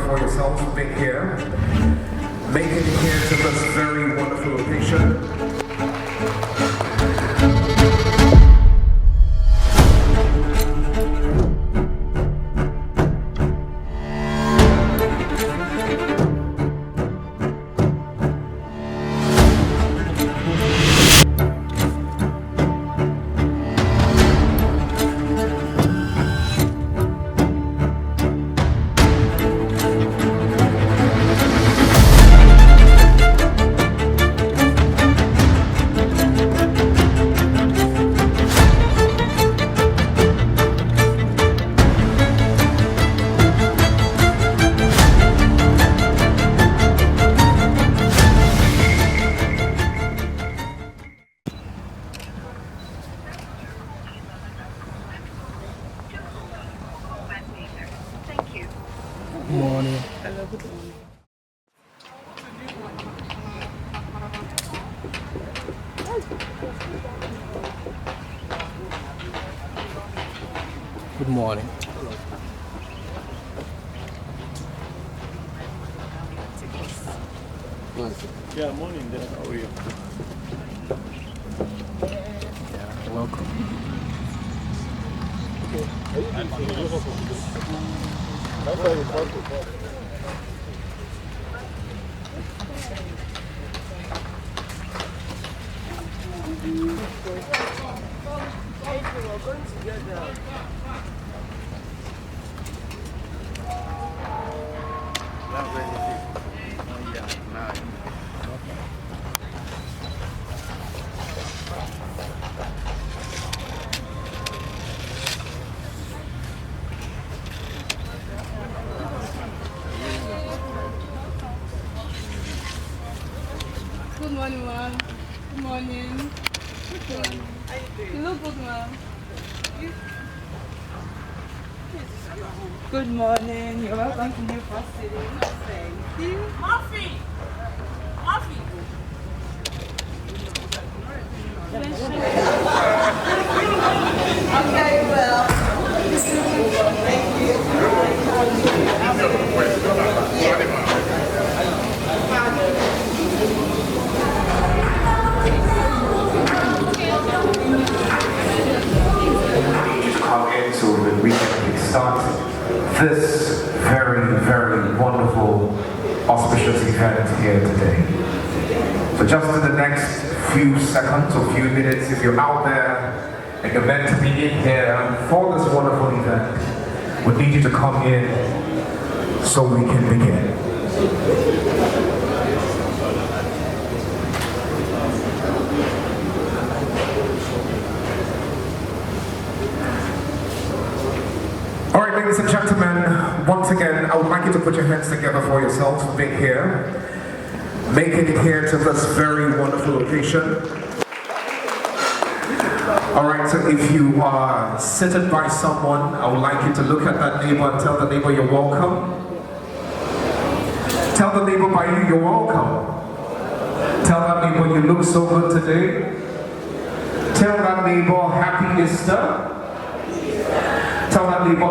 for yourselves for being here, making it here to this very wonderful occasion. Morning. Hello, good morning. Good morning. Yeah, morning there. How are you? Yeah, welcome. Good morning, ma'am. Good morning. You look good, ma'am. Good morning. You're welcome to New Park City. Thank you. Murphy! Murphy! Okay, well. To come in so that we can kickstart this very, very wonderful, auspicious event here today. So just in the next few seconds or few minutes, if you're out there and you're meant to be in here for this wonderful event, we need you to come in so we can begin. All right, ladies and gentlemen, once again, I would like you to put your hands together for yourselves for being here, making it here to this very wonderful occasion. All right, so if you are seated by someone, I would like you to look at that neighbor and tell the neighbor you're welcome. Tell the neighbor by you you're welcome. Tell that neighbor you look so good today. Tell that neighbor happy Easter. Tell that neighbor,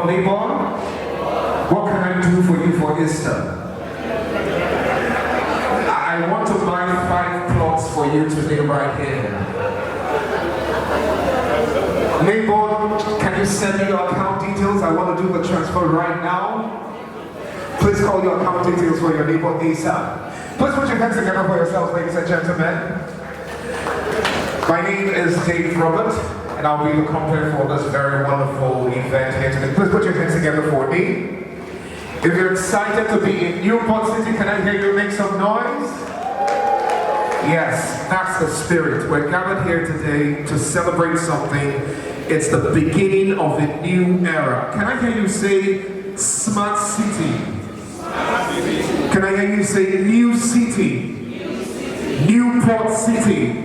what can I do for you for Easter? I want to buy 5 plots for you today right here. Neighbor, can you send me your account details? I want to do the transfer right now. Please call your account details for your neighbor ASAP. Please put your hands together for yourselves, ladies and gentlemen. My name is Dave Robert, and I'll be the company for this very wonderful event here today. Please put your hands together for me. If you're excited to be in Newport City, can I hear you make some noise? Yes, that's the spirit. We're gathered here today to celebrate something. It's the beginning of a new era. Can I hear you say smart city? Can I hear you say new city? Newport City.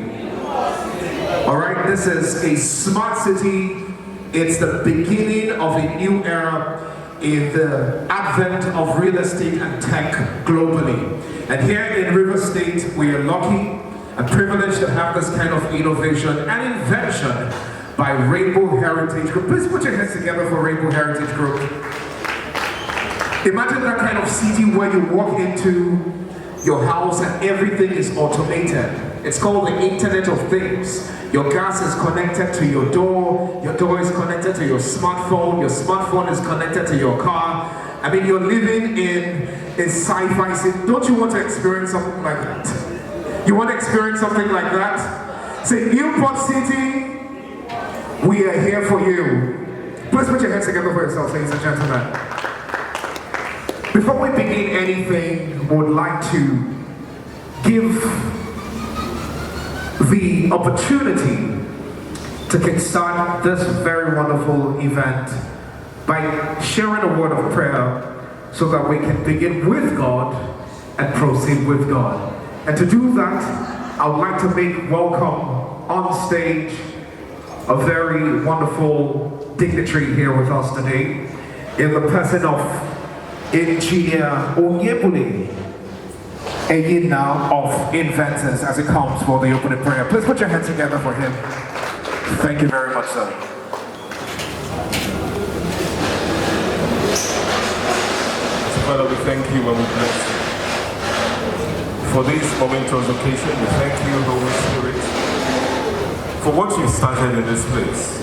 All right, this is a smart city. It's the beginning of a new era in the advent of real estate and tech globally. And here in River State, we are lucky and privileged to have this kind of innovation and invention by Rainbow Heritage Group. Please put your hands together for Rainbow Heritage Group. Imagine that kind of city where you walk into your house and everything is automated. It's called the Internet of Things. Your gas is connected to your door is connected to your smartphone is connected to your car. I mean, you're living in sci-fi city. Don't you want to experience something like that? You want to experience something like that? Say, Newport City, we are here for you. Please put your hands together for yourselves, ladies and gentlemen. Before we begin anything, we would like to give the opportunity to kickstart this very wonderful event by sharing a word of prayer so that we can begin with God and proceed with God. And to do that, I would like to make welcome on stage a very wonderful dignitary here with us today in the person of Engineer Onyebule Eyina of Inventors as it comes for the opening prayer. Please put your hands together for him. Thank you very much, sir. Father, we thank you and we bless you. For this momentous occasion, we thank you, Holy Spirit, for what you started in this place.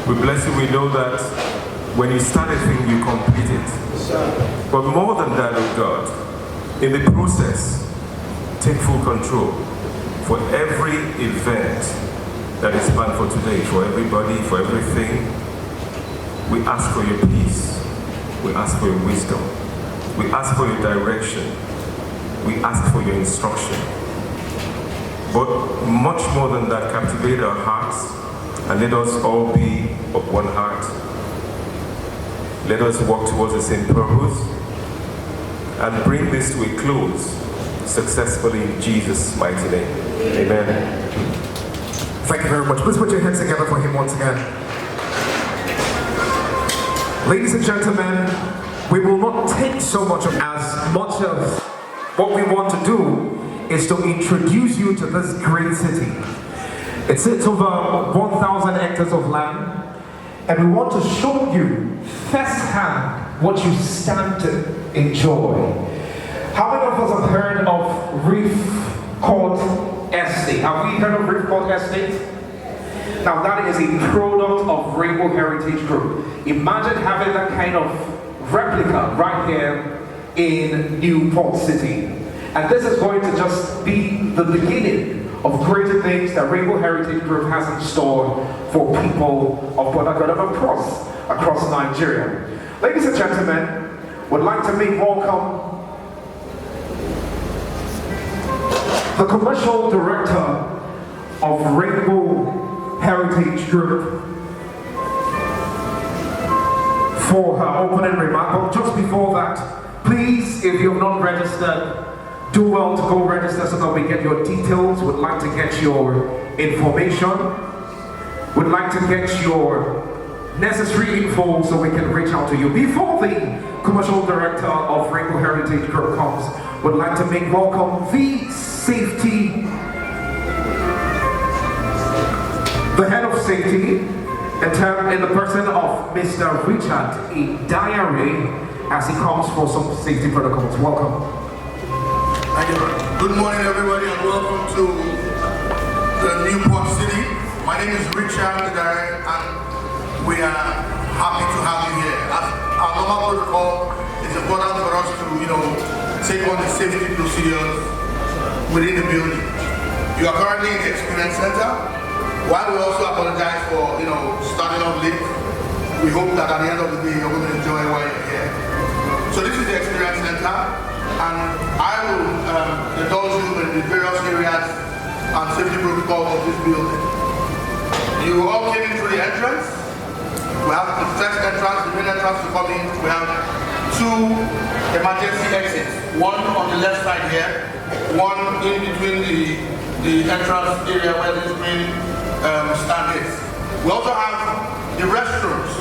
We bless you, we know that when you start a thing, you complete it. But more than that, oh God, in the process, take full control for every event that is planned for today, for everybody, for everything. We ask for your peace. We ask for your wisdom. We ask for your direction. We ask for your instruction. But much more than that, captivate our hearts and let us all be of one heart. Let us walk towards the same purpose and bring this to a close successfully in Jesus' mighty name. Amen. Thank you very much. Please put your hands together for him once again. Ladies and gentlemen, we will not take so much of what we want to do is to introduce you to this great city. It sits over 1,000 hectares of land, and we want to show you firsthand what you stand to enjoy. How many of us have heard of Reef Court Estate? Have we heard of Reef Court Estate? Now that is a product of Rainbow Heritage Group. Imagine having that kind of replica right here in Newport City. And this is going to just be the beginning of greater things that Rainbow Heritage Group has in store for people of Port Harcourt and across Nigeria. Ladies and gentlemen, would like to make welcome the commercial director of Rainbow Heritage Group for her opening remark. But just before that, please, if you've not registered, do well to go register so that we get your details. Would like to get your information. Would like to get your necessary info so we can reach out to you. Before the commercial director of Rainbow Heritage Group comes, would like to make welcome the head of safety, in the person of Mr. Richard Idayare, as he comes for some safety protocols. Welcome. Thank you. Good morning, everybody, and welcome to the Newport City. My name is Richard Idayare, and we are happy to have you here. As our normal protocol, it's important for us to, take on the safety procedures within the building. You are currently in the Experience Center. While we also apologize for, starting off late, we hope that at the end of the day, you're going to enjoy while you're here. So this is the Experience Center, and I will indulge you in the various areas and safety protocols of this building. You all came in through the entrance. We have the first entrance, the main entrance to come in. We have two emergency exits. One on the left side here, one in between the entrance area where this main stand is. We also have the restrooms,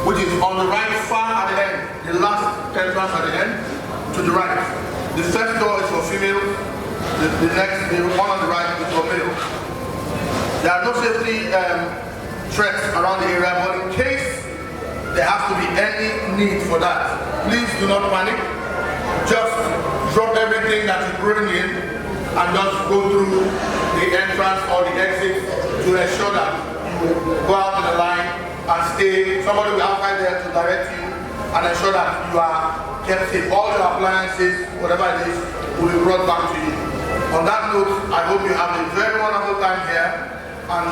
which is on the right far at the end, the last entrance at the end, to the right. The first door is for females, the one on the right is for males. There are no safety threats around the area, but in case there has to be any need for that, please do not panic. Just drop everything that you bring in and just go through the entrance or the exit to ensure that you go out in the line and stay. Somebody will be outside there to direct you and ensure that you are kept safe. All your appliances, whatever it is, will be brought back to you. On that note, I hope you have a very wonderful time here and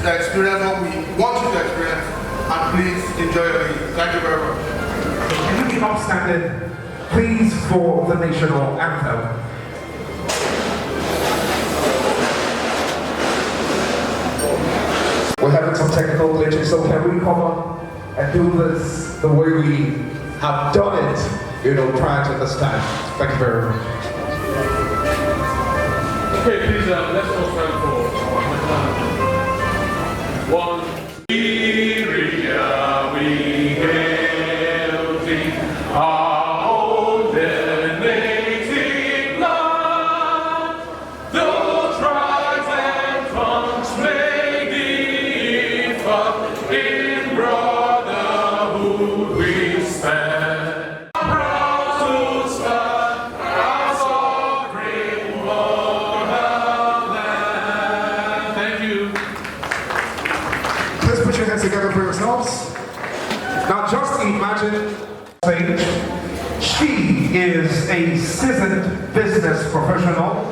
experience what we want you to experience. And please enjoy your meal. Thank you very much. Can you be upstanding, please, for the national anthem? We're having some technical glitches, so can we come on and do this the way we have done it, prior to this time? Thank you very much. Okay, please, let's all stand for our one. Syria, we hail thee, our own native land. Though tribes and tongues may differ, in brotherhood we stand. Proud to stand as sovereign motherland. Thank you. Let's put your hands together for yourselves. Now just imagine she is a seasoned business professional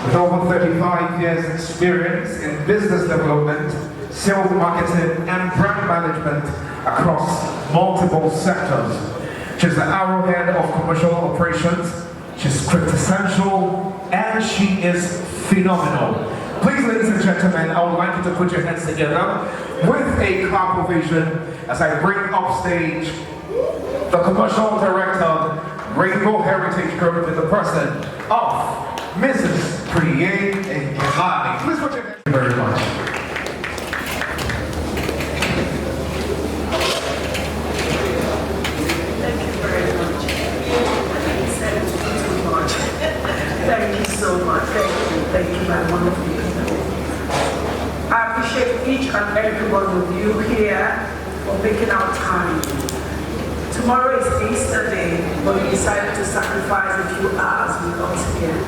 with over 35 years experience in business development, sales marketing and brand management across multiple sectors. She's the arrowhead of commercial operations. She's quintessential and she is phenomenal. Please, ladies and gentlemen, I would like you to put your hands together with a clap ovation as I bring up stage the commercial director, Rainbow Heritage Group, in the person of Mrs. Priye Ngelani. Please put your hands together very much. Thank you very much. Thank you so much. Thank you, my wonderful people. I appreciate each and every one of you here for making our time. Tomorrow is Easter Day, but we decided to sacrifice a few hours with us here.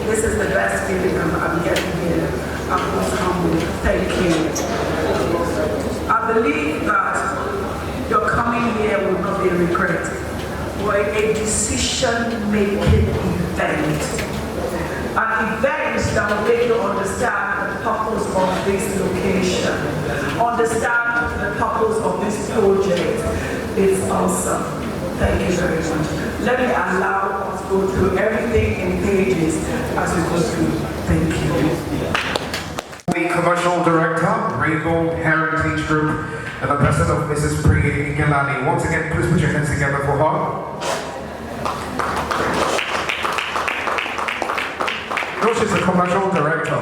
This is the best feeling I'm getting here. I'm most humbled. Thank you. I believe that your coming here will not be a regret. We're a decision-making event. An event that will make you understand the purpose of this location, understand the purpose of this project. It's awesome. Thank you very much. Let me allow us to go through everything in pages as we go through. Thank you. The commercial director, Rainbow Heritage Group, and the person of Mrs. Priye Ngelani. Once again, please put your hands together for her. No, she's a commercial director.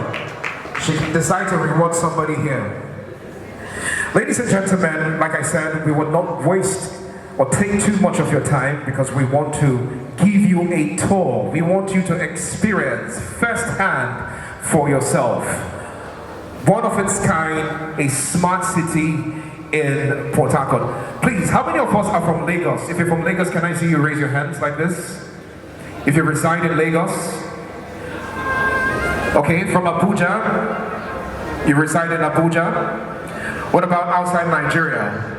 She decided to reward somebody here. Ladies and gentlemen, like I said, we will not waste or take too much of your time because we want to give you a tour. We want you to experience firsthand for yourself. One of its kind, a smart city in Port Harcourt. Please, how many of us are from Lagos? If you're from Lagos, can I see you raise your hands like this? If you reside in Lagos. Okay, from Abuja? You reside in Abuja? What about outside Nigeria?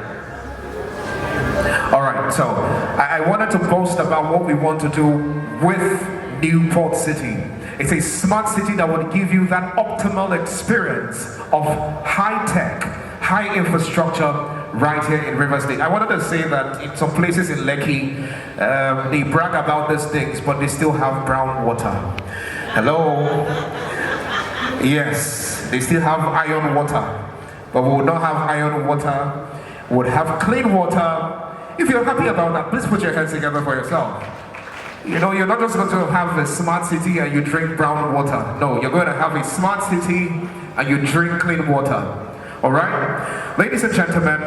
All right, so I wanted to boast about what we want to do with Newport City. It's a smart city that would give you that optimal experience of high-tech, high infrastructure right here in Rivers State. I wanted to say that in some places in Lekki, they brag about these things, but they still have brown water. Hello? Yes, they still have iron water. But we would not have iron water, we would have clean water. If you're happy about that, please put your hands together for yourself. You know, you're not just going to have a smart city and you drink brown water. No, you're going to have a smart city and you drink clean water. All right? Ladies and gentlemen,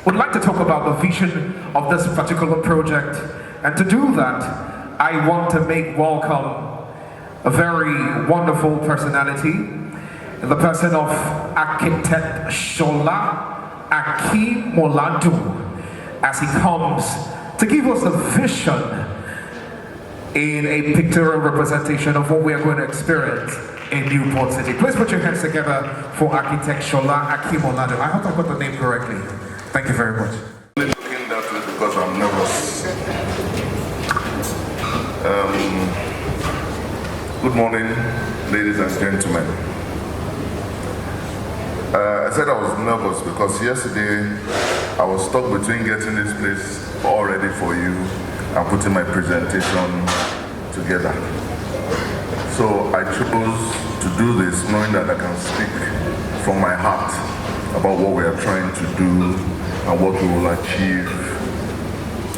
we'd like to talk about the vision of this particular project. And to do that, I want to make welcome a very wonderful personality, in the person of Architect Shola Akimoladu, as he comes to give us a vision in a pictorial representation of what we are going to experience in Newport City. Please put your hands together for architect Shola Akimolado. I hope I got the name correctly. Thank you very much. I'm looking that way because I'm nervous. Good morning, ladies and gentlemen. I said I was nervous because yesterday I was stuck between getting this place all ready for you and putting my presentation together. So I chose to do this knowing that I can speak from my heart about what we are trying to do and what we will achieve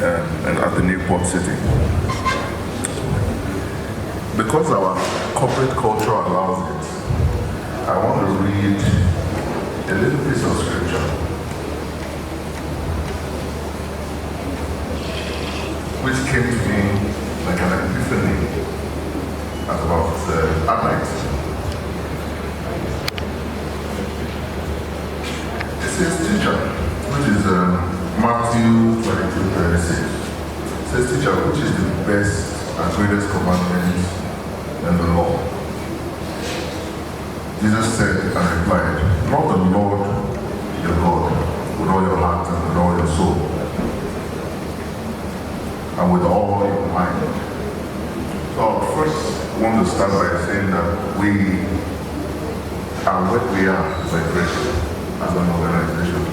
at the Newport City. Because our corporate culture allows it, I want to read a little piece of scripture which came to me like an epiphany at about at night. It says, teacher, which is Matthew 22:36. It says, teacher, which is the best and greatest commandment and the law? Jesus said and replied, love the Lord your God with all your heart and with all your soul and with all your mind. So I first want to start by saying that we are what we are by grace as an organization.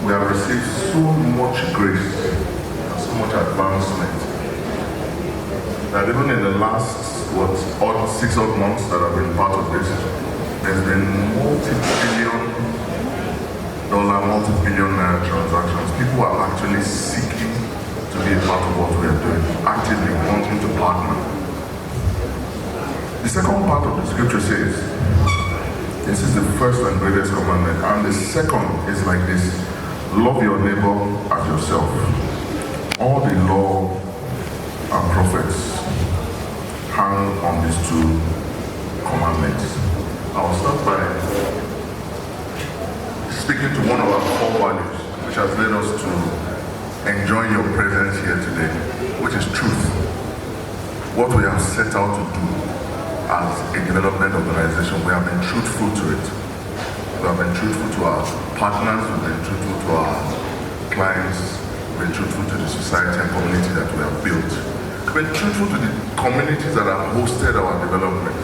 We have received so much grace and so much advancement that even in the last, 6 odd months that I've been part of this, there's been multi-billion naira transactions. People are actually seeking to be a part of what we are doing, actively wanting to partner. The second part of the scripture says, this is the first and greatest commandment, and the second is like this, love your neighbor as yourself. All the law and prophets hang on these two commandments. I'll start by speaking to one of our core values, which has led us to enjoy your presence here today, which is truth. What we have set out to do as a development organization, we have been truthful to it. We have been truthful to our partners, we've been truthful to our clients, we've been truthful to the society and community that we have built. We've been truthful to the communities that have hosted our development.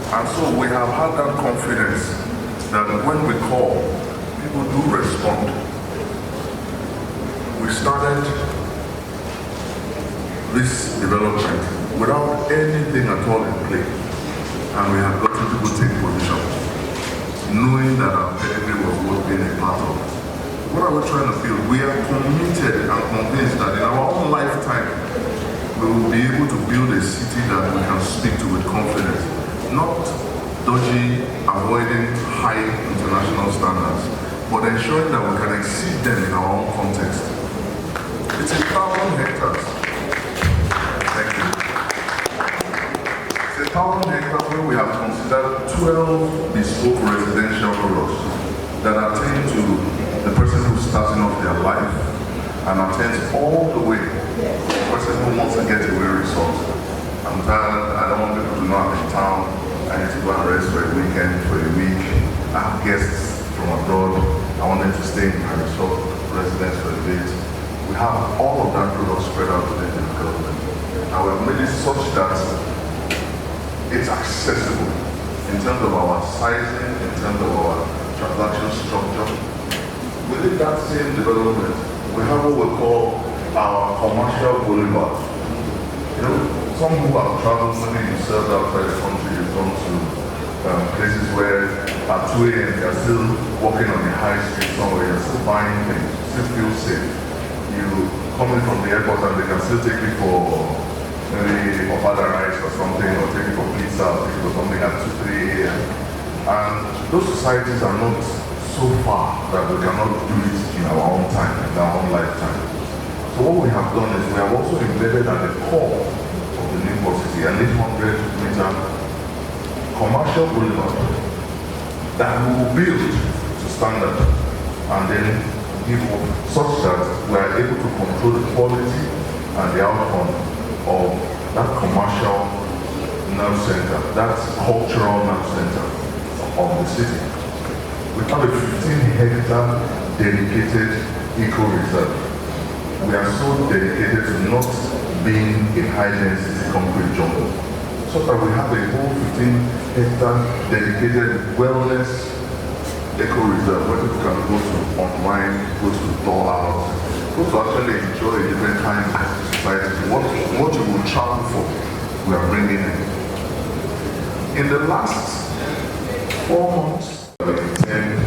And so we have had that confidence that when we call, people do respond. We started this development without anything at all in play. And we have gotten people take position, knowing that our pedigree was worth being a part of. What are we trying to build? We are committed and convinced that in our own lifetime, we will be able to build a city that we can speak to with confidence. Not dodgy, avoiding high international standards, but ensuring that we can exceed them in our own context. It's 1,000 hectares. Thank you. It's 1,000 hectares where we have considered 12 bespoke residential products that attain to the person who's starting off their life and attends all the way to the person who wants to get away resort. I'm tired, I don't want people to know I'm in town, I need to go and rest for a weekend, for a week. I have guests from abroad, I want them to stay in my resort residence for a bit. We have all of that product spread out within the government. And we have made it such that it's accessible in terms of our sizing, in terms of our transaction structure. Within that same development, we have what we call our commercial boulevard. You know, some who have traveled, maybe you served outside the country, you've gone to places where at 2 a.m. you're still walking on the high street somewhere, you're still buying things, still feel safe. You come in from the airport and they can still take you for maybe ofada rice or something, or take you for pizza, or take you for something at 2, 3 a.m. And those societies are not so far that we cannot do it in our own time, in our own lifetime. So what we have done is we have also embedded at the core of the Newport City an 800-meter commercial boulevard that we will build to standard and then give up such that we are able to control the quality and the outcome of that commercial nerve center, that cultural nerve center of the city. We have a 15-hectare dedicated eco-reserve. We are so dedicated to not being a high-density concrete jungle. So that we have a whole 15-hectare dedicated wellness eco-reserve where people can go to unwind, go to thaw out, go to actually enjoy different kinds of society. What you will travel for, we are bringing in. In the last 4 months, we intend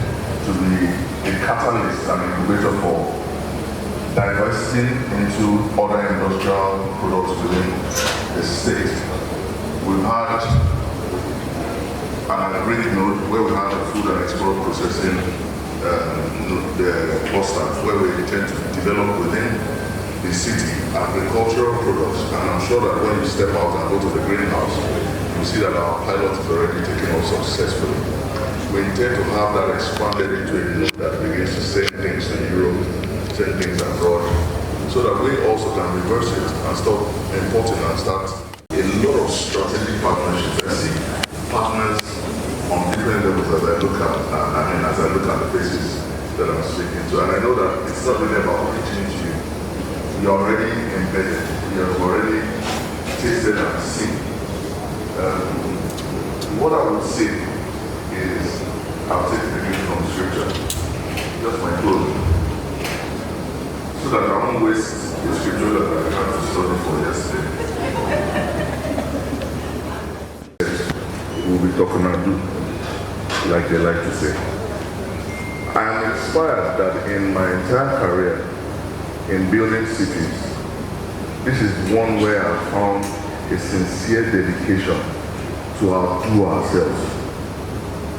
to be a catalyst and incubator for diversity into other industrial products within the state. We've had an agreed node where we have the food and export processing the clusters where we intend to develop within the city agricultural products, and I'm sure that when you step out and go to the greenhouse, you see that our pilot is already taking off successfully. We intend to have that expanded into a node that begins to send things to Europe, send things abroad, so that we also can reverse it and stop importing and start a lot of strategic partnerships. I see partners on different levels as I look at, as I look at the faces that I'm speaking to. And I know that it's not really about pitching to you. You're already embedded. You have already tasted and seen. What I would say is, I'll take the view from scripture, just my clothes, so that I won't waste the scripture that I had to study for yesterday. We'll be talking and do, like they like to say. I am inspired that in my entire career in building cities, this is one where I found a sincere dedication to outdo ourselves.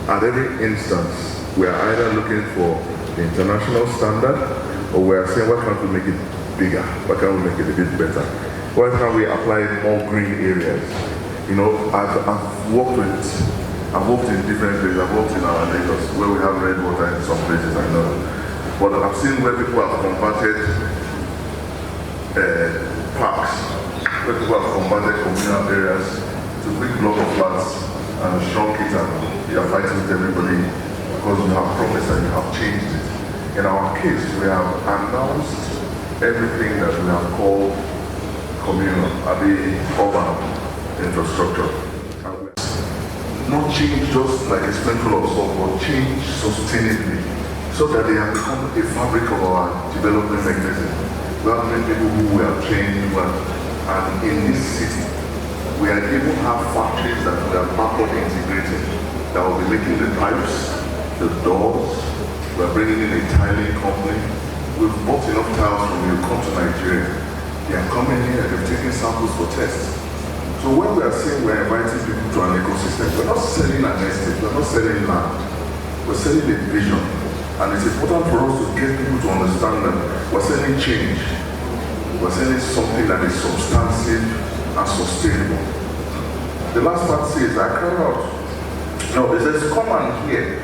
At every instance, we are either looking for the international standard, or we are saying, why can't we make it bigger? Why can't we make it a bit better? Why can't we apply more green areas? You know, I've worked in different places. I've worked in our Lagos, where we have red water in some places, I know. But I've seen where people have converted parks, where people have converted communal areas to big block of flats and shrunk it, and you are fighting with everybody because you have promised and you have changed it. In our case, we have announced everything that we have called communal, urban infrastructure. Not change just like a sprinkle of salt, but change sustainably, so that they have become a fabric of our development mechanism. We have many people who we have trained, and in this city, we are able to have factories that we are backward integrated, that will be making the pipes, the doors. We are bringing in a tiling company. We've bought enough tiles from you. Come to Nigeria. They are coming here, they're taking samples for tests. So when we are saying we're inviting people to an ecosystem, we're not selling an estate, we're not selling land. We're selling a vision. And it's important for us to get people to understand that we're selling change. We're selling something that is substantive and sustainable. The last part says, I cried out. No, it says, come and hear,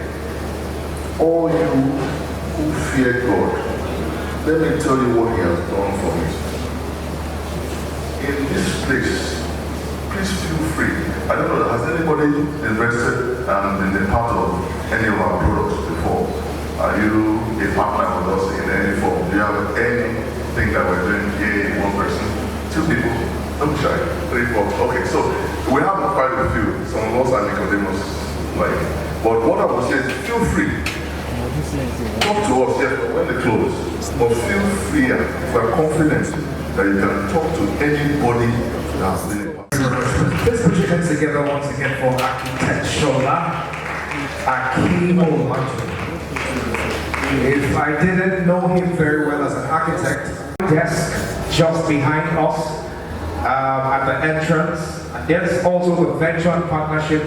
all you who fear God. Let me tell you what He has done for me. In this place, please feel free. I don't know, has anybody invested and been a part of any of our products before? Are you a partner with us in any form? Do you have anything that we're doing here, one person? 2 people? Don't be shy. 3, 4. Okay, so we have quite a few. Some of us are Nicodemus like. But what I would say is feel free. Talk to us, yes, when they close. But feel free and we're confident that you can talk to anybody that has been a part. Let's put your hands together once again for Architectural Akimo Manju. If I didn't know him very well as an architect, desk just behind us at the entrance. And there's also the Venture Partnership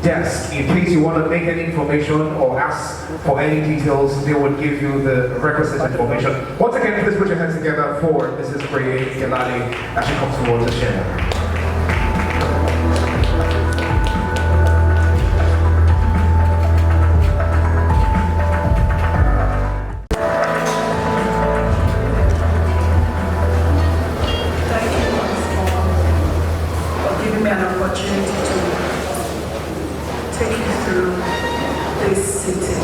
desk. In case you want to make any information or ask for any details, they would give you the requisite information. Once again, please put your hands together for Mrs. Bray Gelali as she comes forward to share. through this city.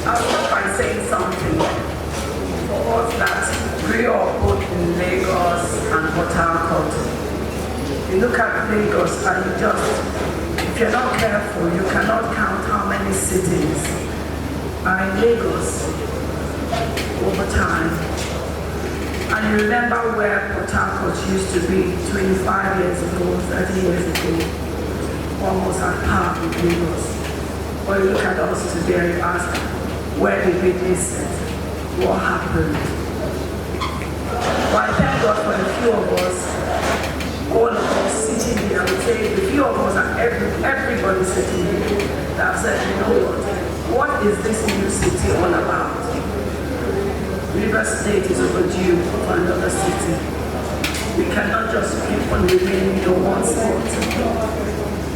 I'll start by saying something for us that grew up both in Lagos and Port Harcourt. You look at Lagos and you just, if you're not careful, you cannot count how many cities are in Lagos over time. And you remember where Port Harcourt used to be 25 years ago, 30 years ago, almost at par with Lagos. Or you look at us today and you ask, where did we miss it? What happened? Well, I thank God for the few of us, all of us sitting here. I would say the few of us and everybody sitting here that have said, you know what is this new city all about? River State is overdue for another city. We cannot just keep on remaining in one spot.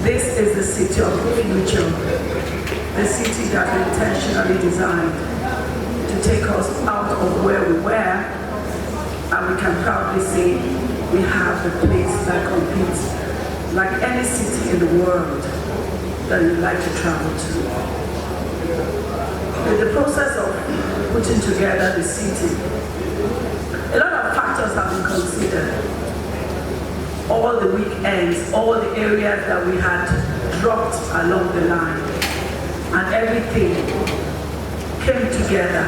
This is the city of the future, the city that we intentionally designed to take us out of where we were, and we can proudly say we have a place that competes like any city in the world that you'd like to travel to. In the process of putting together the city, a lot of factors have been considered. All the weekends, all the areas that we had dropped along the line, and everything came together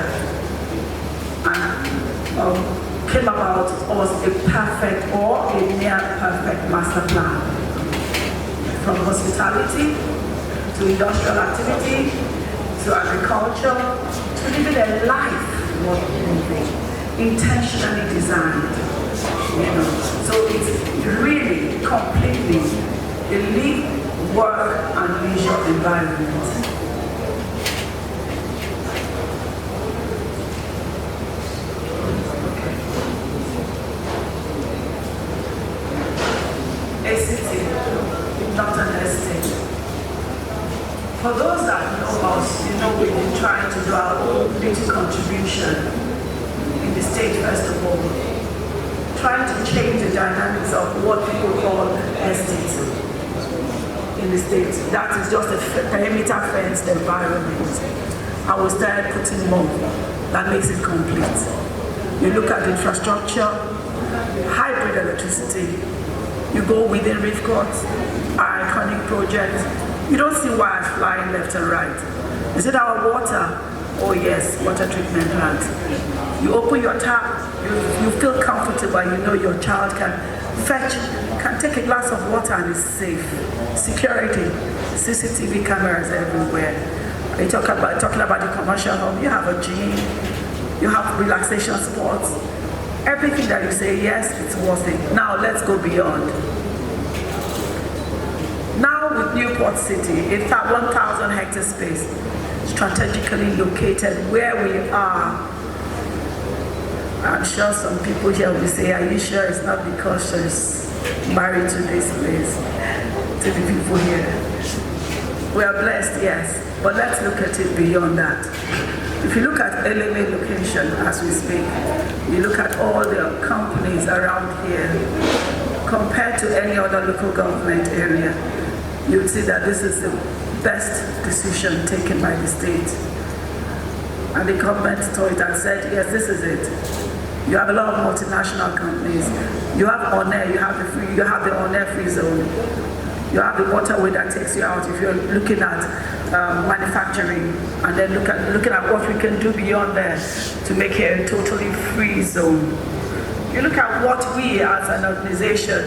and came about as a perfect or a near perfect master plan. From hospitality to industrial activity to agriculture to living a life worth living, intentionally designed. So it's really completely a live, work, and leisure environment. A city, not an estate. For those that know us, we've been trying to do our own little contribution in the state first of all, trying to change the dynamics of what people call estates in the States. That is just a perimeter fenced environment. And we started putting more. That makes it complete. You look at the infrastructure, hybrid electricity. You go within Reef Court, our iconic project. You don't see wires flying left and right. Is it our water? Oh yes, water treatment plant. You open your tap, you feel comfortable, you know your child can fetch, can take a glass of water and is safe. Security, CCTV cameras everywhere. You're talking about the commercial hub, you have a gym, you have relaxation spots. Everything that you say, yes, it's worth it. Now let's go beyond. Now with Newport City, it's a 1,000 hectare space, strategically located where we are. I'm sure some people here will say, are you sure it's not because she's married to this place, to the people here? We are blessed, yes, but let's look at it beyond that. If you look at LMA location as we speak, you look at all the companies around here, compared to any other local government area, you'll see that this is the best decision taken by the state. And the government saw it and said, yes, this is it. You have a lot of multinational companies. You have ONER, you have the ONER free zone. You have the waterway that takes you out if you're looking at manufacturing, and then looking at what we can do beyond there to make it a totally free zone. You look at what we as an organization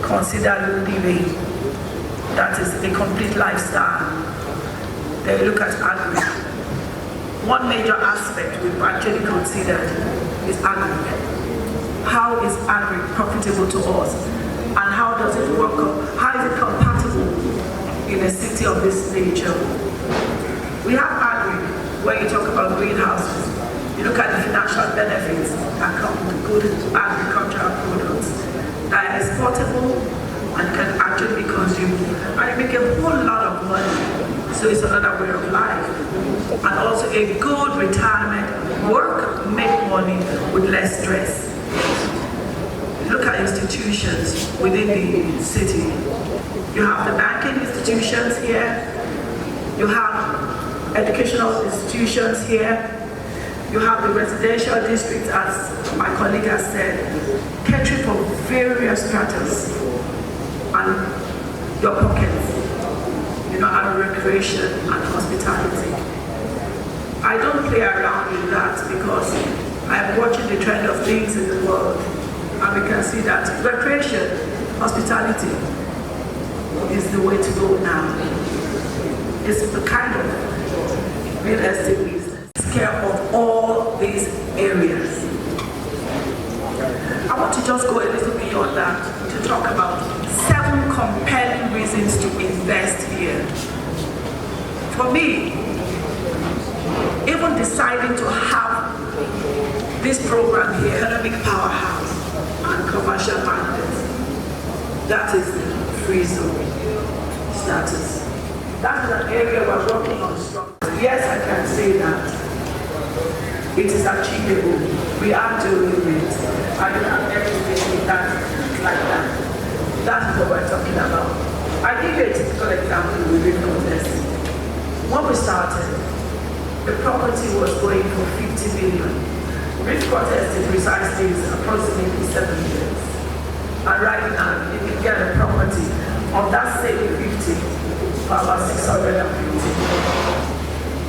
consider living, that is a complete lifestyle. Then you look at agri. One major aspect we've actually considered is agri. How is agri profitable to us? And how does it work up? How is it compatible in a city of this nature? We have agri, where you talk about greenhouses. You look at the financial benefits that come with good agricultural products that are exportable and can actually be consumed. And you make a whole lot of money. So it's another way of life. And also a good retirement, work, make money with less stress. Look at institutions within the city. You have the banking institutions here, you have educational institutions here, you have the residential districts, as my colleague has said, catering for various stratas and your pockets, and recreation and hospitality. I don't play around with that because I'm watching the trend of things in the world, and we can see that recreation, hospitality is the way to go now. It's the kind of real estate business. It's care of all these areas. I want to just go a little beyond that to talk about 7 compelling reasons to invest here. For me, even deciding to have this program here, economic powerhouse and commercial markets, that is free zone status. That is an area we're working on strong. Yes, I can say that it is achievable. We are doing it. I don't have everything that like that. That is what we're talking about. I give you a typical example with Rift Contest. When we started, the property was going for 50 million. Rift Contest precisely is approximately 7 years. And right now, you can get a property of that same 50 for about 650.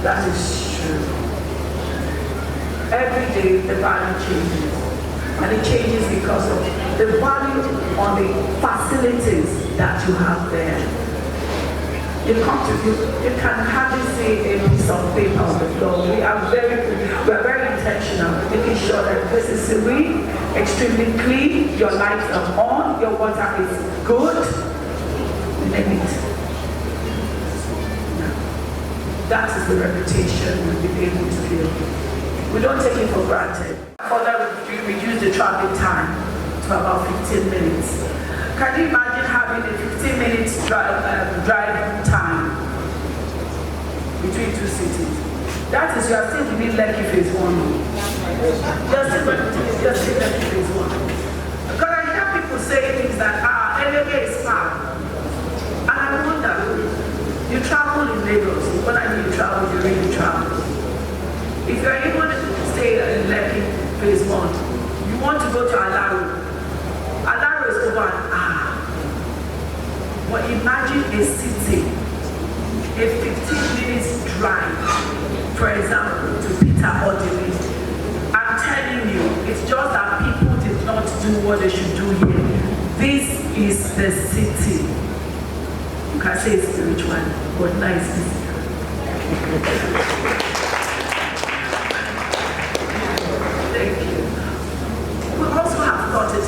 That is true. Every day the value changes. And it changes because of the value on the facilities that you have there. You can hardly see a piece of paper on the floor. We are very intentional, making sure that this is serene, extremely clean, your lights are on, your water is good, limit. That is the reputation we've been able to build. We don't take it for granted. Further, we reduce the travel time to about 15 minutes. Can you imagine having a 15 minutes drive time between 2 cities? That is, you are still within Lekki phase 1. You're still Lekki phase 1. Because I hear people say things that, anyway is far. And I wonder, you travel in Lagos. When I mean you travel, you really travel. If you're able to stay in Lekki phase 1, you want to go to Alaro. Alaro is over an hour. But imagine a city, a 15 minutes drive, for example, to Peter Odili. I'm telling you, it's just that people did not do what they should do here. This is the city. You can say it's spiritual, but nice physical. Thank you. We also have thought it,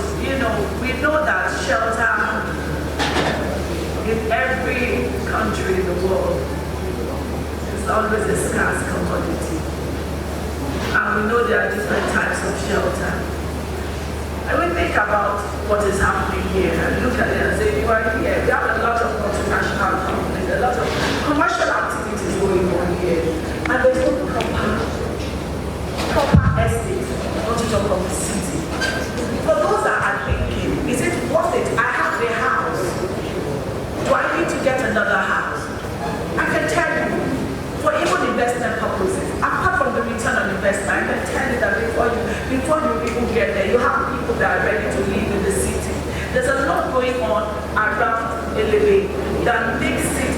we know that shelter in every country in the world is always a scarce commodity. And we know there are different types of shelter. And we think about what is happening here and look at it and say, you are here. We have a lot of multinational companies, a lot of commercial activities going on here. And there's no proper estate, not to talk of the city. For those that are thinking, is it worth it? I have a house. Do I need to get another house? I can tell you, for even investment purposes, apart from the return on investment, I can tell you that before you even get there, you have people that are ready to live in the city. There's a lot going on around Elebe that makes it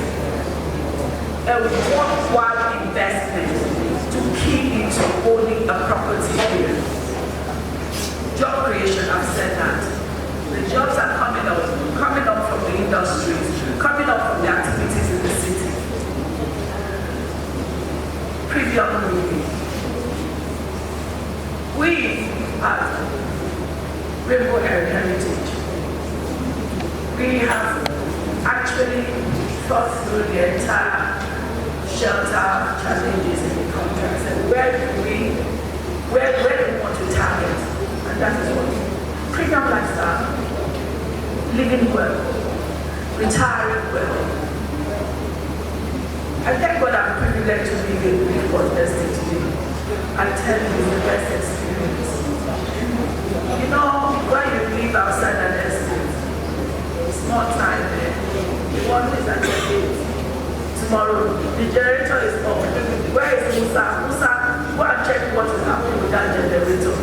a worthwhile investment to key into owning a property here. Job creation, I've said that. The jobs are coming up from the industries, coming up from the activities in the city. Premium living. We at Rainbow Heritage, we have actually thought through the entire shelter challenges in the contracts and where do we want to target, and that is what premium lifestyle, living well, retiring well. I thank God I'm privileged to live in Rift Contest today. I tell you, it's the best experience. When you live outside small time there. The one is at the gate. Tomorrow, the generator is off. Where is Musa? Musa, go and check what is happening with that generator.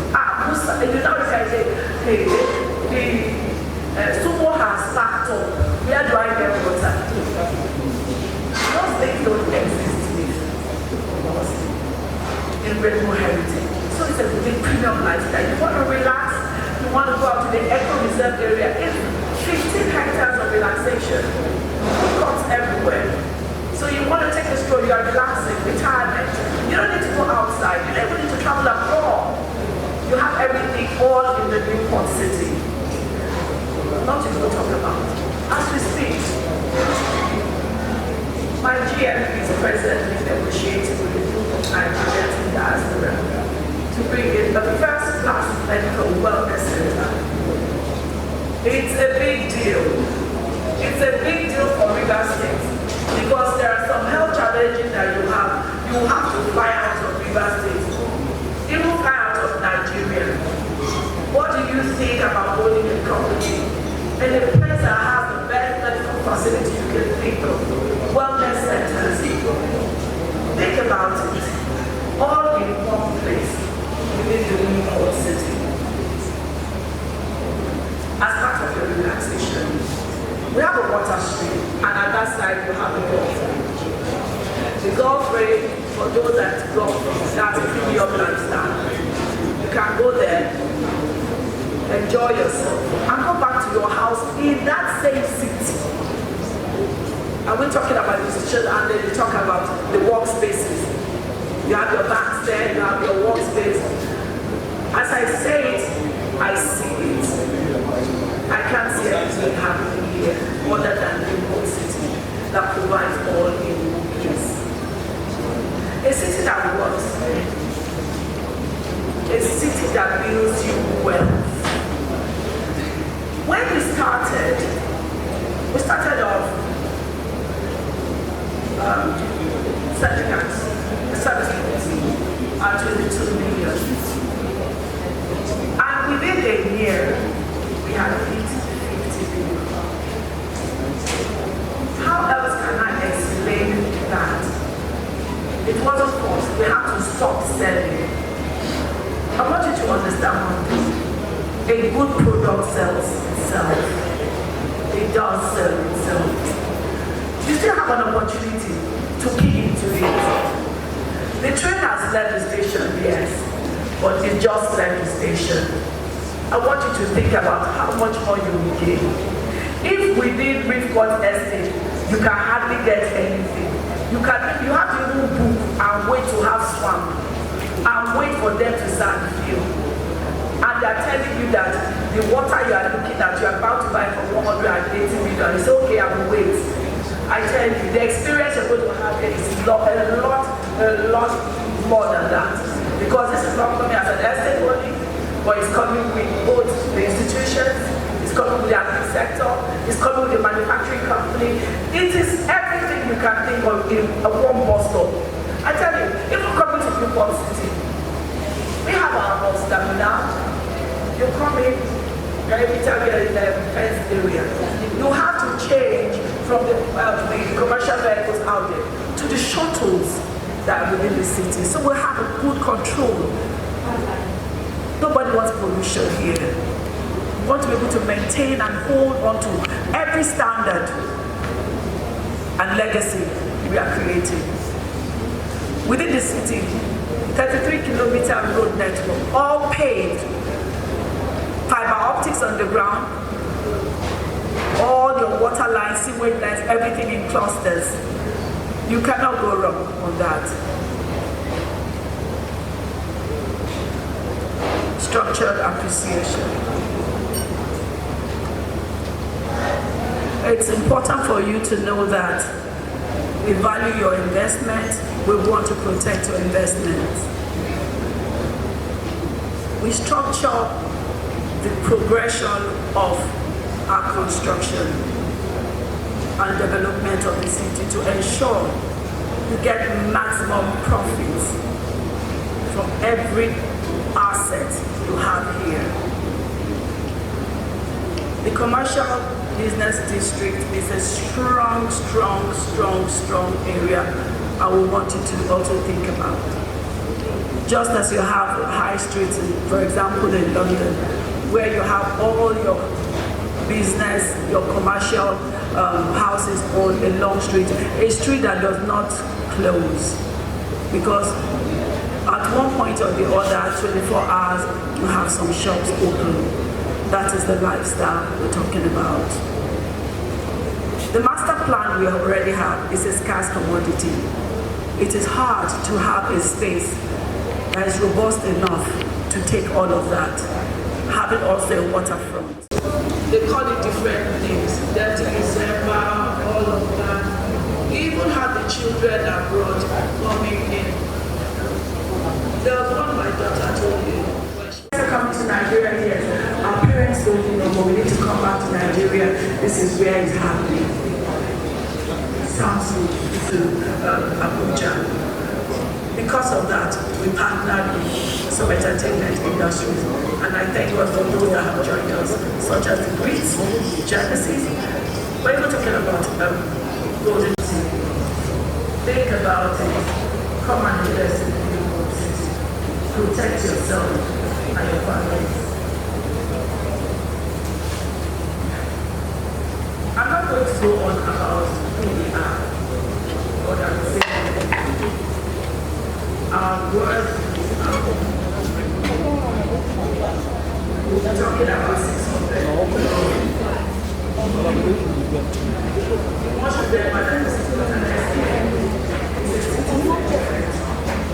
Musa, you know what I say? Hey, the Sumo has packed up. Where do I get water? Those things don't exist in Redmond Heritage. So it's a big premium lifestyle. You want to relax, you want to go out to the eco-reserve area. It's 15 hectares of relaxation. Comes everywhere. So you want to take a stroll, you are relaxing, retirement. You don't need to go outside. You don't even need to travel abroad. You have everything all in the Newport City. Not even talk about. As we speak, my GMP is presently negotiating with a group of Nigerians in diaspora to bring in the first-class medical wellness center. It's a big deal. It's a big deal for Rivers State because there are some health challenges that you have. You have to fly out of Rivers State, even fly out of Nigeria. What do you think about owning a company in a place that has the best medical facility you can think of? Wellness centers. Think about it. All in one place within the Newport City. As part of your relaxation, we have a water stream, and at that side you have a golf range. The golf range, for those that golf, that's a premium lifestyle. You can go there, enjoy yourself, and go back to your house in that same city. And we're talking about the institution, and then you talk about the workspaces. You have your banks there, you have your workspace. As I say it, I see it. I can't see anything happening here other than the Newport City that provides all in one place. A city that works, a city that builds you wealth. When we started off service at 22 million. And within a year, we had hit 50 billion. How else can I explain that? It wasn't forced. We had to stop selling. I want you to understand one thing. A good product sells itself. It does sell itself. You still have an opportunity to key into it. The train has left the station, yes, but it just left the station. I want you to think about how much more you will gain. If within Reefcourt Estate, you can hardly get anything. You have to even book and wait to have swamp and wait for them to sand you. And they're telling you that the water you are looking at, you are about to buy for 180 million. It's okay, I will wait. I tell you, the experience you're going to have here is a lot more than that. Because this is not coming as an estate only, but it's coming with both the institutions, it's coming with the agri sector, it's coming with the manufacturing company. It is everything you can think of in a one bus stop. I tell you, if you're coming to Newport City, we have our bus terminal. You come in, every time you're in the fenced area, you have to change from the commercial vehicles out there to the shuttles that are within the city. So we have a good control. Nobody wants pollution here. We want to be able to maintain and hold on to every standard and legacy we are creating. Within the city, 33-kilometer road network, all paved, fiber optics on the ground, all your water lines, sewage lines, everything in clusters. You cannot go wrong on that. Structured appreciation. It's important for you to know that we value your investment. We want to protect your investment. We structure the progression of our construction and development of the city to ensure you get maximum profits from every asset you have here. The commercial business district is a strong area I would want you to also think about. Just as you have high streets, for example, in London, where you have all your business, your commercial houses on a long street, a street that does not close. Because at one point or the other, 24 hours, you have some shops open. That is the lifestyle we're talking about. The master plan we already have is a scarce commodity. It is hard to have a space that is robust enough to take all of that. Having also a waterfront. They call it different things. Dirty December, all of that. Even have the children abroad coming in. There was one my daughter told me. When coming to Nigeria here, our parents don't but we need to come back to Nigeria. This is where it's happening. Sounds to Abuja. Because of that, we partnered with some entertainment industries, and I thank God for those that have joined us, such as the Brits, Genesis. We're even talking about Golden City. Think about it. Come and invest in the city. Protect yourself and your families. I'm not going to go on about who we are, but I'm saying our worth is our own. We're talking about 600. Most of them are then still an SDN. It's a city different.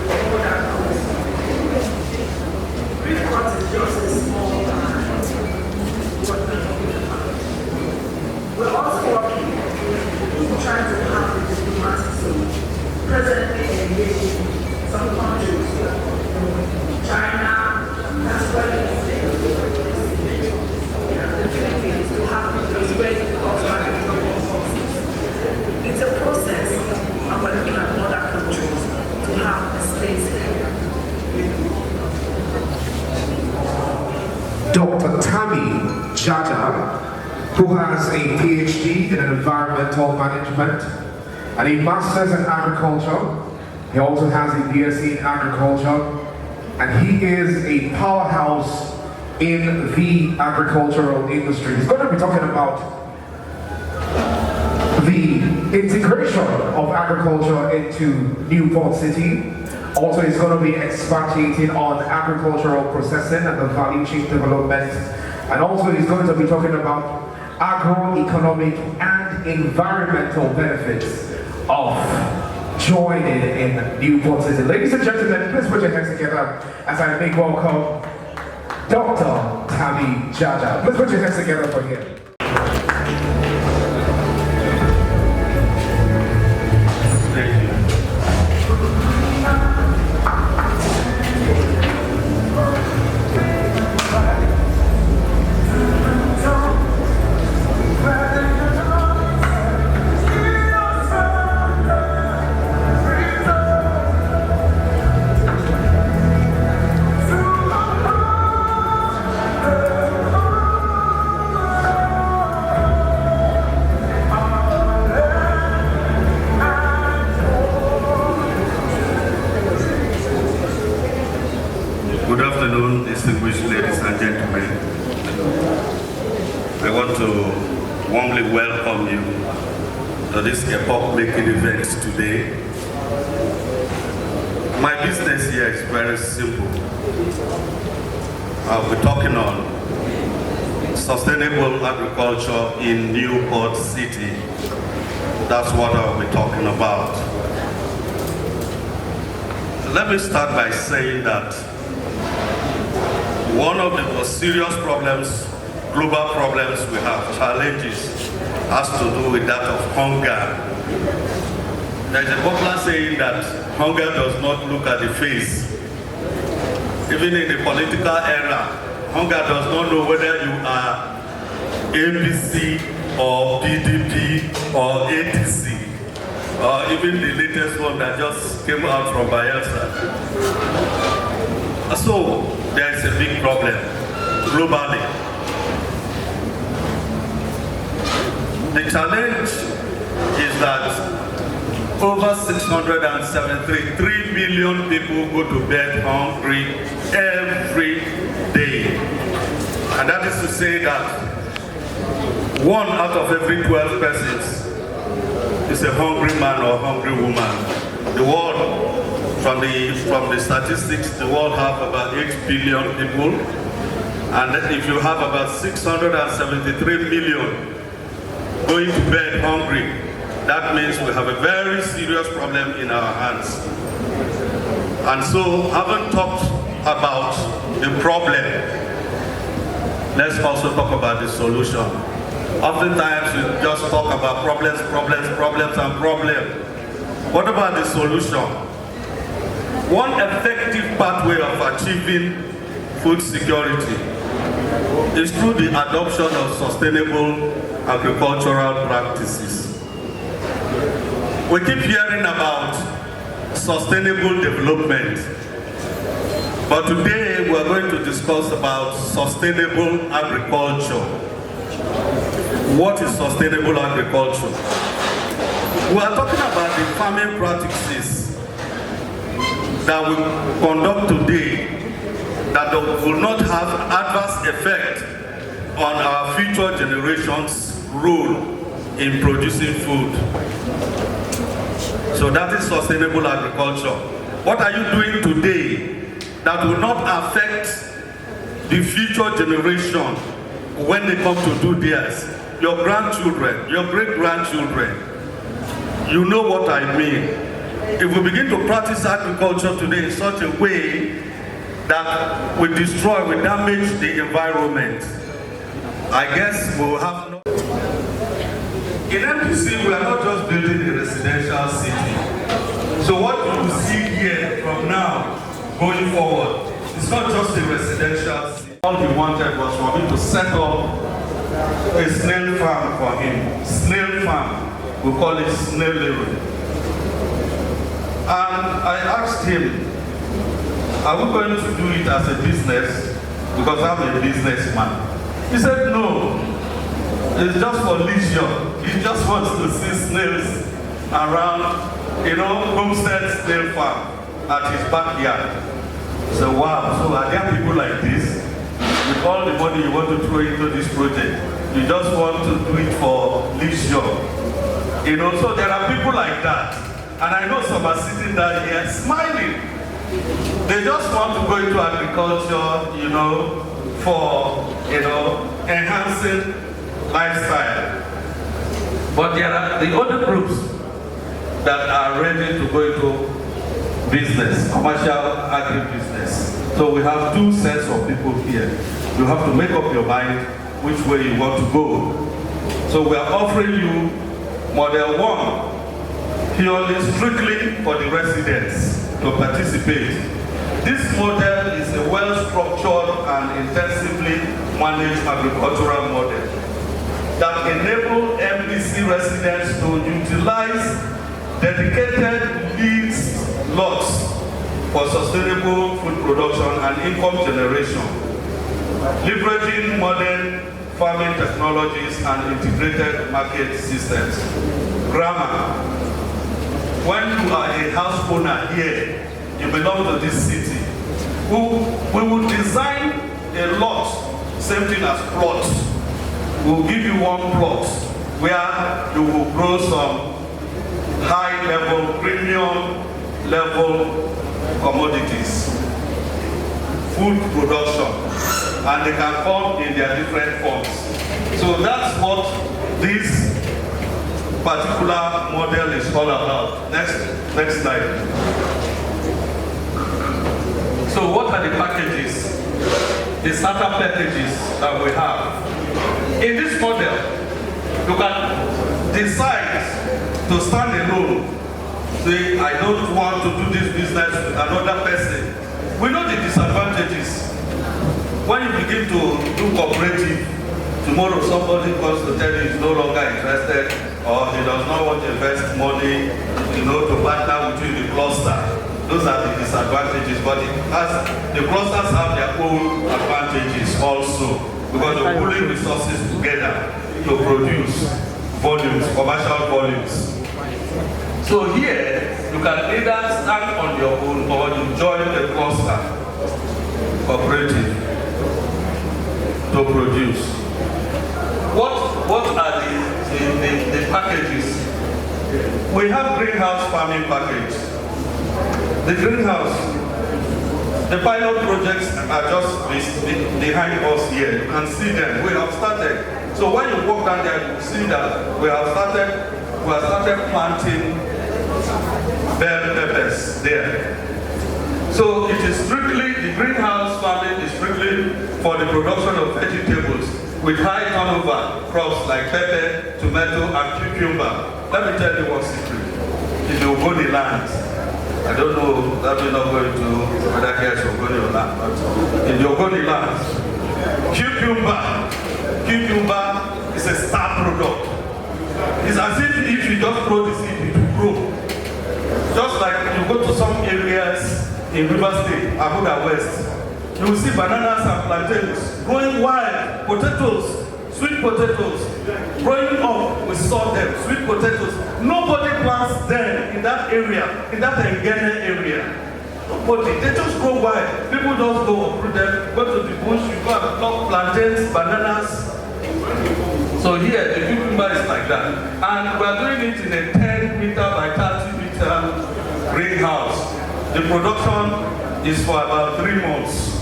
More than ours. Freeport is just a small part. What we're talking about. We're also working, trying to have the diplomacy zone. Presently engaging some countries, China, that's where the Philippines to have those ways of it's a process, and we're looking at other countries to have a space here. Dr. Tammy Jaja, who has a PhD in environmental management and a master's in agriculture. He also has a BSc in agriculture, and he is a powerhouse in the agricultural industry. He's going to be talking about the integration of agriculture into Newport City. Also, he's going to be expatiating on agricultural processing and the value chain development. And also, he's going to be talking about agroeconomic and environmental benefits of joining in Newport City. Ladies and gentlemen, please put your hands together as I make welcome Dr. Tammy Jaja. Please put your hands together for him. Good afternoon, distinguished ladies and gentlemen. I want to warmly welcome you to this epoch-making event today. My business here is very simple. I'll be talking on sustainable agriculture in Newport City. That's what I'll be talking about. Let me start by saying that one of the most serious problems, global problems we have, challenges, has to do with that of hunger. There is a popular saying that hunger does not look at the face. Even in the political era, hunger does not know whether you are APC or PDP or ATC, or even the latest one that just came out from Bayelsa. So, there is a big problem globally. The challenge is that over 673 million people go to bed hungry every day. And that is to say that 1 out of every 12 persons is a hungry man or hungry woman. The world, from the statistics, the world have about 8 billion people. And if you have about 673 million going to bed hungry, that means we have a very serious problem in our hands. And so, having talked about the problem, let's also talk about the solution. Oftentimes we just talk about problems. What about the solution? One effective pathway of achieving food security is through the adoption of sustainable agricultural practices. We keep hearing about sustainable development, but today we are going to discuss about sustainable agriculture. What is sustainable agriculture? We are talking about the farming practices that we conduct today that will not have adverse effect on our future generations' role in producing food. So that is sustainable agriculture. What are you doing today that will not affect the future generation when they come to do theirs? Your grandchildren, your great-grandchildren. You know what I mean. If we begin to practice agriculture today in such a way that we destroy, we damage the environment, I guess we will have no... In MPC, we are not just building a residential city. So what you will see here from now going forward, it's not just a residential city. All he wanted was for me to set up a snail farm for him. Snail farm. We call it snail living. And I asked him, are we going to do it as a business? Because I'm a businessman. He said no. It's just for leisure. He just wants to see snails around, Homestead Snail Farm at his backyard. So wow, so are there people like this? With all the money you want to throw into this project, you just want to do it for leisure. So there are people like that. And I know some are sitting down here smiling. They just want to go into agriculture, for, enhancing lifestyle. But there are the other groups that are ready to go into business, commercial agribusiness. So we have two sets of people here. You have to make up your mind which way you want to go. So we are offering you Model 1, purely strictly for the residents to participate. This model is a well-structured and intensively managed agricultural model that enables MPC residents to utilize dedicated leased lots for sustainable food production and income generation, leveraging modern farming technologies and integrated market systems. Grammar. When you are a house owner here, you belong to this city. We will design a lot, same thing as plots. We'll give you one plot where you will grow some high-level, premium-level commodities, food production, and they can come in their different forms. So that's what this particular model is all about. Next slide. So what are the packages, the startup packages that we have? In this model, you can decide to stand alone. Say, I don't want to do this business with another person. We know the disadvantages. When you begin to do cooperative, tomorrow somebody comes to tell you he's no longer interested or he does not want to invest money, to partner with you in the cluster. Those are the disadvantages, but the clusters have their own advantages also because they're pulling resources together to produce. volumes, commercial volumes. So here, you can either stand on your own or you join a cluster cooperative to produce. What are the packages? We have greenhouse farming package. The greenhouse, the pilot projects are just behind us here. You can see them. We have started. So when you walk down there, you see that we have started planting bell peppers there. So it is strictly, the greenhouse farming is strictly for the production of vegetables with high turnover crops like pepper, tomato, and cucumber. Let me tell you one secret. In the Ogoni land, I don't know, that we're not going to whether guys Ogoni or not, but in the Ogoni land, cucumber is a star product. It's as if you just throw the seed, it will grow. Just like you go to some areas in River State, Abuja West, you will see bananas and plantains growing wild, potatoes, sweet potatoes, growing up, we saw them, sweet potatoes. Nobody plants them in that area, in that Engene area. Nobody, they just grow wild. People just go uproot them, go to the bush, you go and pluck plantains, bananas. So here, the cucumber is like that. And we are doing it in a 10 meter by 30 meter greenhouse. The production is for about 3 months.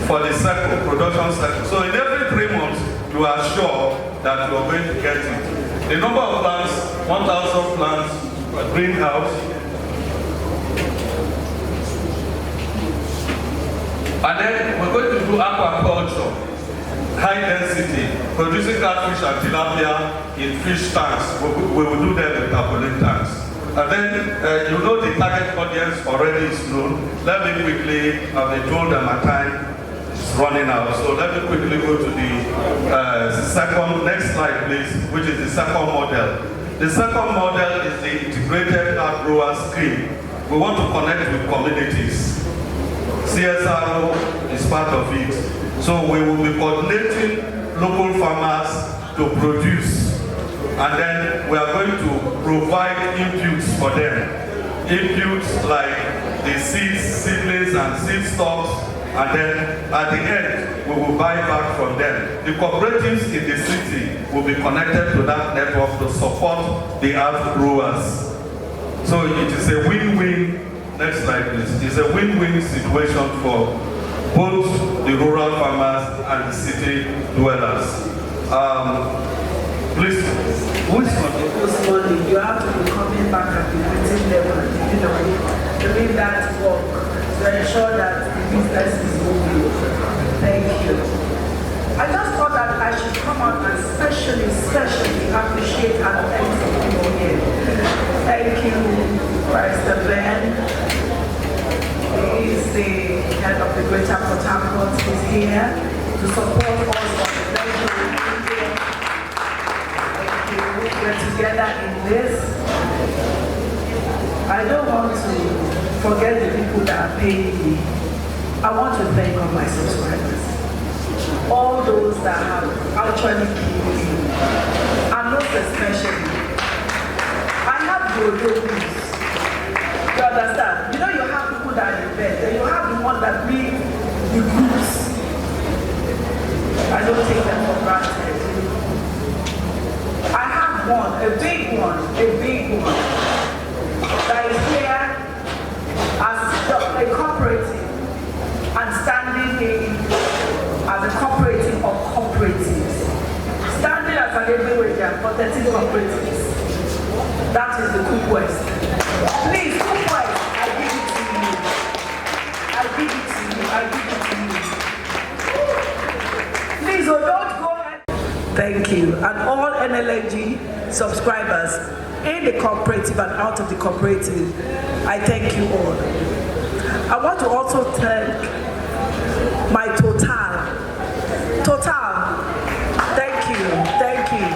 For the cycle, production cycle. So in every 3 months, you are sure that you are going to get it. The number of plants, 1,000 plants, greenhouse. And then we're going to do aquaculture, high density, producing catfish and tilapia in fish tanks. We will do them in tarpaulin tanks. And then you know the target audience already is known. Let me quickly, I've been told that my time is running out. So let me quickly go to the second, next slide please, which is the second model. The second model is the integrated grower scheme. We want to connect with communities. CSRO is part of it. So we will be coordinating local farmers to produce. And then we are going to provide inputs for them. Inputs like the seeds, seedlings and seed stocks. And then at the end, we will buy back from them. The cooperatives in the city will be connected to that network to support the ag growers. So it is a win-win. Next slide, please. It's a win-win situation for both the rural farmers and the city dwellers. Please, who is This morning, you have to be coming back at the meeting level, doing that work to ensure that the business is moving. Thank you. I just thought that I should come out and especially appreciate and thank you here. Thank you, Pastor Ben. He is the head of the Greater Port Harcourt. He's here to support us on the level. Thank you. We're together in this. I don't want to forget the people that are paying me. I want to thank all my subscribers. All those that have actually killed me. And most especially, I have Godo. You understand? You know you have people that are in bed, then you have the ones that lead the groups. I don't take them for granted. I have one, a big one, that is here as a cooperative and standing in as a cooperative of cooperatives. Standing as an everywhere for 13 cooperatives. That is the Cook West. Please, Cook West, I give it to you. Please, oh, don't go ahead. Thank you. And all NLNG subscribers in the cooperative and out of the cooperative, I thank you all. I want to also thank my Total, thank you.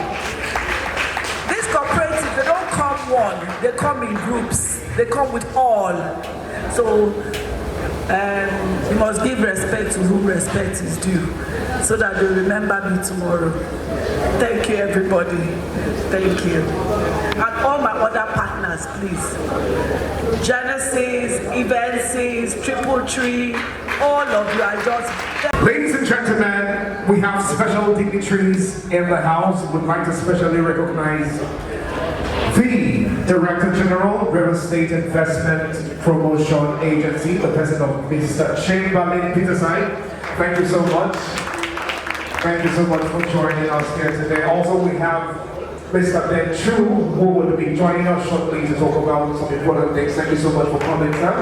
These cooperatives, they don't come one, they come in groups, they come with all. So You must give respect to whom respect is due, so that they remember me tomorrow. Thank you, everybody. Thank you. And all my other partners, please. Genesis, Evensis, Triple Tree, all of you are just... Ladies and gentlemen, we have special dignitaries in the house. Would like to specially recognize the Director General, River State Investment Promotion Agency, the President of Mr. Chamberlain Peterside. Thank you so much. Thank you so much for joining us here today. Also, we have Mr. Ben Chu, who will be joining us shortly to talk about some important things. Thank you so much for coming, sir.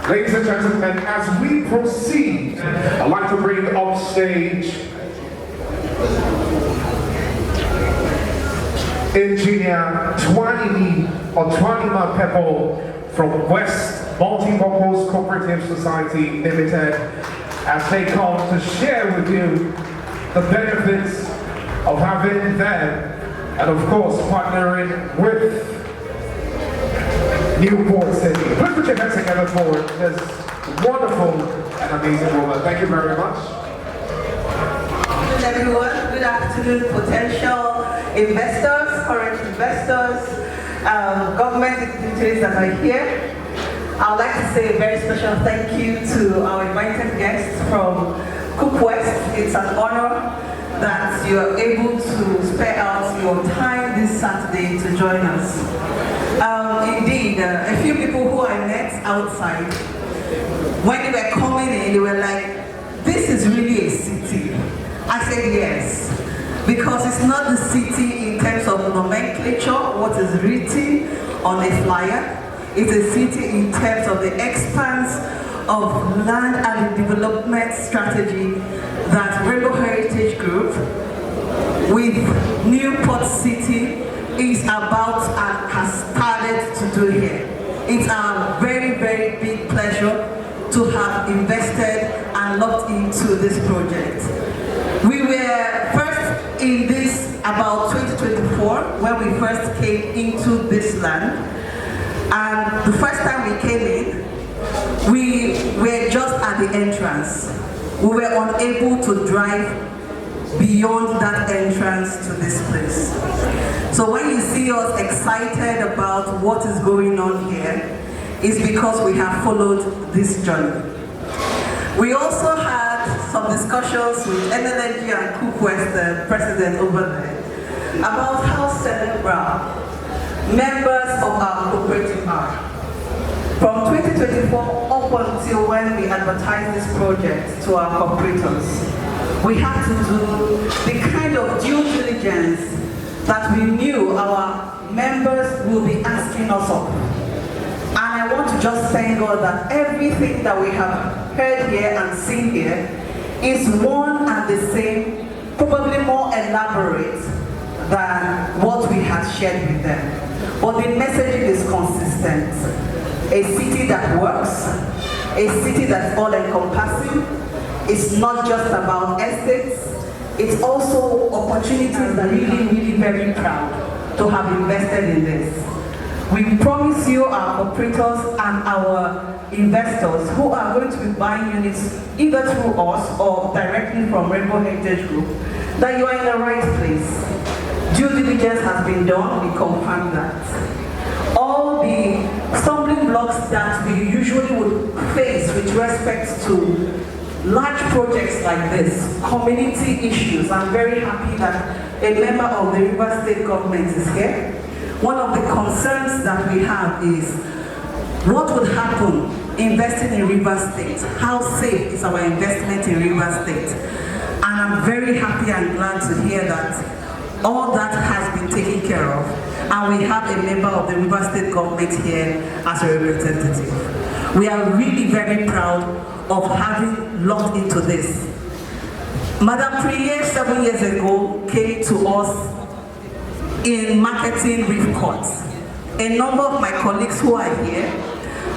Ladies and gentlemen, as we proceed, I'd like to bring up stage Engineer Twanima Pepple from West Multipurpose Cooperative Society Limited, as they come to share with you the benefits of having them and of course partnering with Newport City. Please put your hands together for this wonderful and amazing woman. Thank you very much. Good everyone, good afternoon, potential investors, current investors, government dignitaries that are here. I would like to say a very special thank you to our invited guests from Cook West. It's an honor that you are able to spare out your time this Saturday to join us. Indeed, a few people who I met outside, when they were coming in, they were like, this is really a city. I said yes, because it's not the city in terms of nomenclature, what is written on a flyer. It's a city in terms of the expanse of land and development strategy that Rainbow Heritage Group with Newport City is about and has started to do here. It's a very, very big pleasure to have invested and looked into this project. We were first in this about 2024 when we first came into this land. And the first time we came in, we were just at the entrance. We were unable to drive beyond that entrance to this place. So when you see us excited about what is going on here, it's because we have followed this journey. We also had some discussions with NLNG and Cook West, the president over there, about how cerebral members of our cooperative are. From 2024 up until when we advertised this project to our cooperators, we had to do the kind of due diligence that we knew our members will be asking us of. And I want to just thank God that everything that we have heard here and seen here is one and the same, probably more elaborate than what we had shared with them. But the messaging is consistent. A city that works, a city that's all-encompassing. It's not just about estates, it's also opportunities that really, really very proud to have invested in this. We promise you, our operators and our investors who are going to be buying units either through us or directly from Rainbow Heritage Group, that you are in the right place. Due diligence has been done, we confirm that. All the stumbling blocks that we usually would face with respect to large projects like this, community issues, I'm very happy that a member of the River State government is here. One of the concerns that we have is what would happen investing in River State? How safe is our investment in River State? And I'm very happy and glad to hear that all that has been taken care of, and we have a member of the River State government here as a representative. We are really very proud of having looked into this. Madam Priye 7 years ago came to us in marketing Reef Courts. A number of my colleagues who are here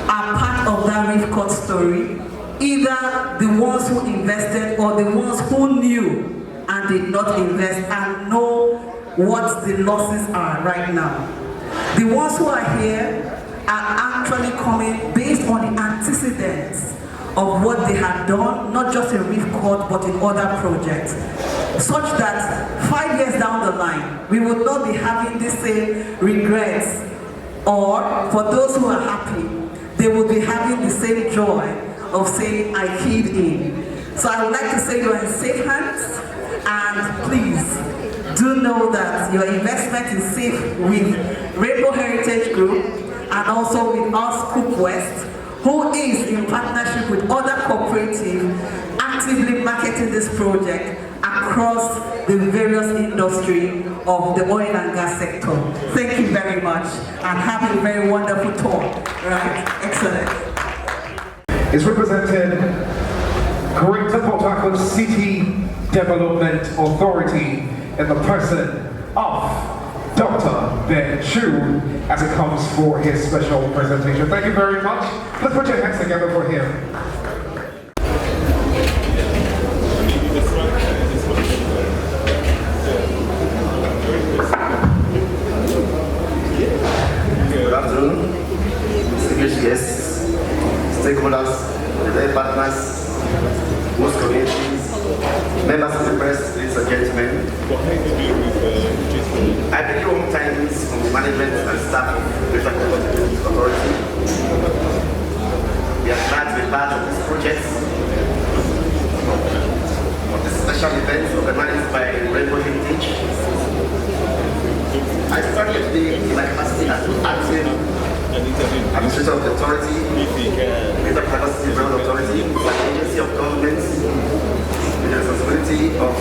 are part of that Reef Court story, either the ones who invested or the ones who knew and did not invest and know what the losses are right now. The ones who are here are actually coming based on the precedents of what they had done, not just in Reef Court, but in other projects, such that 5 years down the line, we would not be having the same regrets, or for those who are happy, they would be having the same joy of saying, I keyed in. So I would like to say you're in safe hands, and please do know that your investment is safe with Rainbow Heritage Group and also with us, Cook West, who is in partnership with other cooperatives actively marketing this project across the various industry of the oil and gas sector. Thank you very much and have a very wonderful tour. Right? Excellent. Is represented Greater Port Harcourt City Development Authority in the person of Dr. Ben Chu as it comes for his special presentation. Thank you very much. Let's put your hands together for him. Good afternoon, distinguished guests, stakeholders, the partners, host communities, members of the press, ladies and gentlemen. I bring you home tidings from the management and staff of the Greater Port Harcourt Authority. We are glad to be part of this project, of this special event organized by Rainbow Heritage. I started today in my capacity as acting administrator of the authority, Greater Port Harcourt City Development Authority, an agency of government with the responsibility of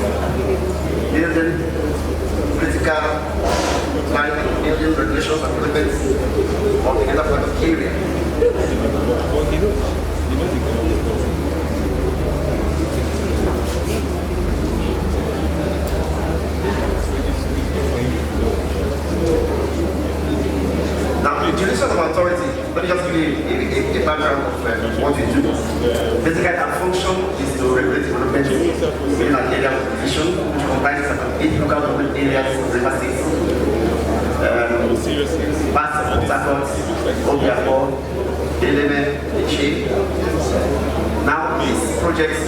building critical planning, building regulations and implements of the Greater Port Harcourt area. Now, the jurisdiction of authority, let me just give you a background of what we do. Basically, our function is to regulate development within an area of division, which comprises about 8 local government areas of River State. Parts of Port Harcourt, Obiako, Eleme, Eche. Now, this project,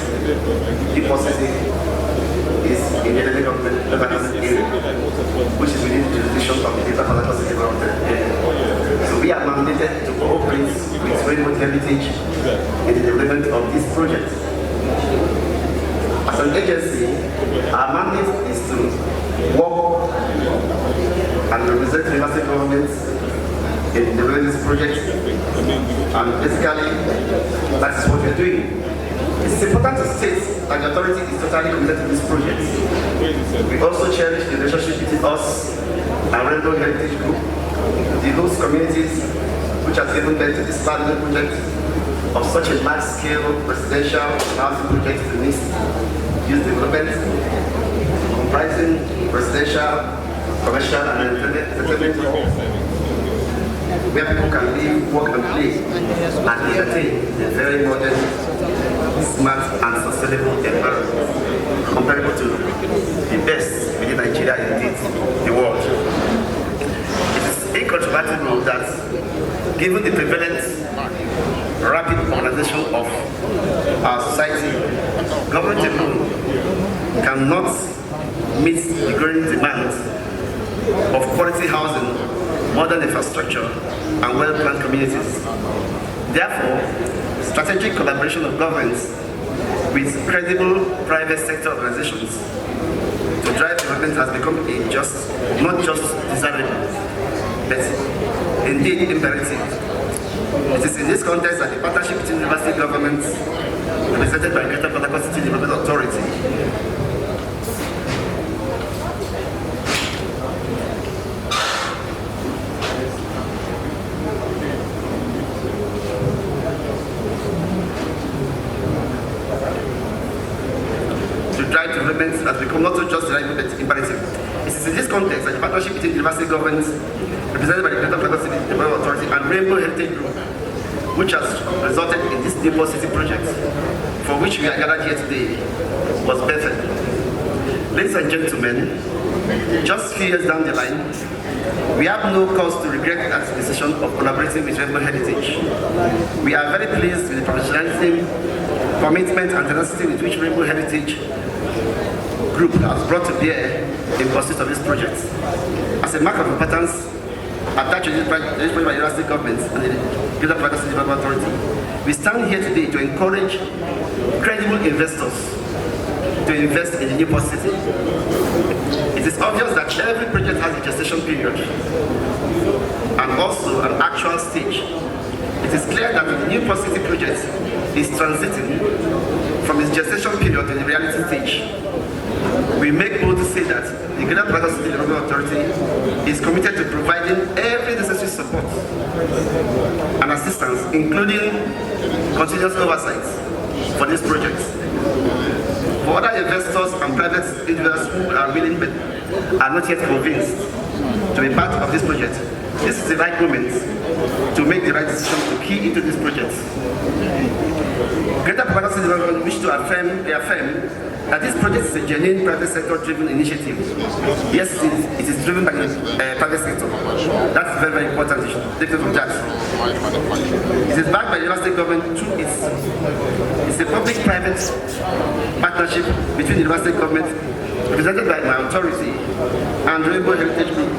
deep processing, is in the Eleme government area, which is within the jurisdiction of the Greater Port Harcourt City Development area. So we are mandated to cooperate with Rainbow Heritage in the development of this project. As an agency, our mandate is to work and represent the River State government in developing this project. And basically, that is what we are doing. It's important to state that the authority is totally committed to this project. We also cherish the relationship between us and Rainbow Heritage Group, the host communities which has given birth to this planning project of such a large-scale residential housing project in mixed-use development, comprising residential, commercial, and entertainment halls, where people can live, work, and play, and entertain in a very modern, smart, and sustainable environment, comparable to the best within Nigeria, indeed, the world. It is incontrovertible that, given the prevalent rapid urbanization of our society, government alone cannot meet the growing demand of quality housing, modern infrastructure, and well-planned communities. Therefore, strategic collaboration of governments with credible private sector organizations to drive development has become not just desirable, but indeed imperative. It is in this context that the partnership between the River State government, represented by Greater Port Harcourt City Development Authority, has become not just imperative. It is in this context that the partnership between the River State government, represented by the Greater Port Harcourt City Development Authority, and Rainbow Heritage Group, which has resulted in this Depot City project, for which we are gathered here today, was perfect. Ladies and gentlemen, just a few years down the line, we have no cause to regret that decision of collaborating with Rainbow Heritage. We are very pleased with the professionalism, commitment and tenacity with which Rainbow Heritage Group has brought to bear in pursuit of this project. As a mark of importance, attached to this project by the University government and the Greater Praga Development Authority, we stand here today to encourage credible investors to invest in the new port city. It is obvious that every project has a gestation period and also an actual stage. It is clear that the new port city project is transiting from its gestation period to the reality stage. We make bold to say that the Greater Praga City Development Authority is committed to providing every necessary support and assistance, including continuous oversight for this project. For other investors and private individuals who are willing but are not yet convinced to be part of this project, this is the right moment to make the right decision to key into this project. Greater Praga City Development wish to affirm that this project is a genuine private sector driven initiative. Yes, it is driven by the private sector. That's very, very important. Take note of that. It is backed by the university government through it's a public-private partnership between the university government, represented by my authority, and Rainbow Heritage Group.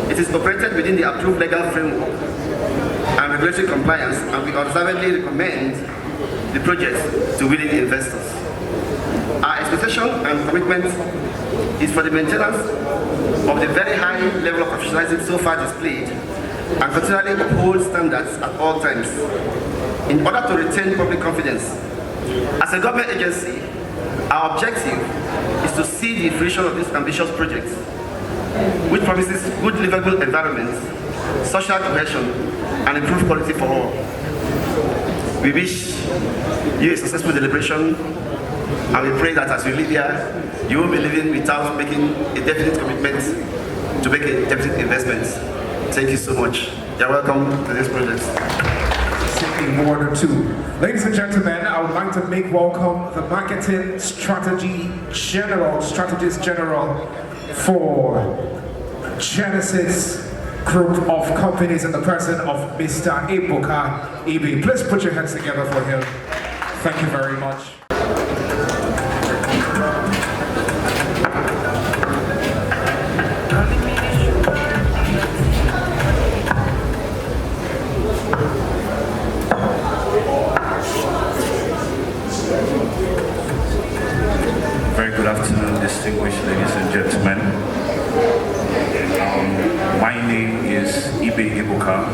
It is operated within the approved legal framework and regulatory compliance, and we observantly recommend the project to willing investors. Our expectation and commitment is for the maintenance of the very high level of professionalism so far displayed and continually uphold standards at all times in order to retain public confidence. As a government agency, our objective is to see the fruition of this ambitious project, which promises good livable environments, social cohesion, and improved quality for all. We wish you a successful deliberation, and we pray that as you live here, you won't be living without making a definite commitment to make a definite investment. Thank you so much. You're welcome to this project. Simply more than two. Ladies and gentlemen, I would like to make welcome the Marketing Strategist General for Genesis Group of Companies in the person of Mr. Ebuka Ibe. Please put your hands together for him. Thank you very much. Very good afternoon, distinguished ladies and gentlemen. My name is Ibe Ebuka.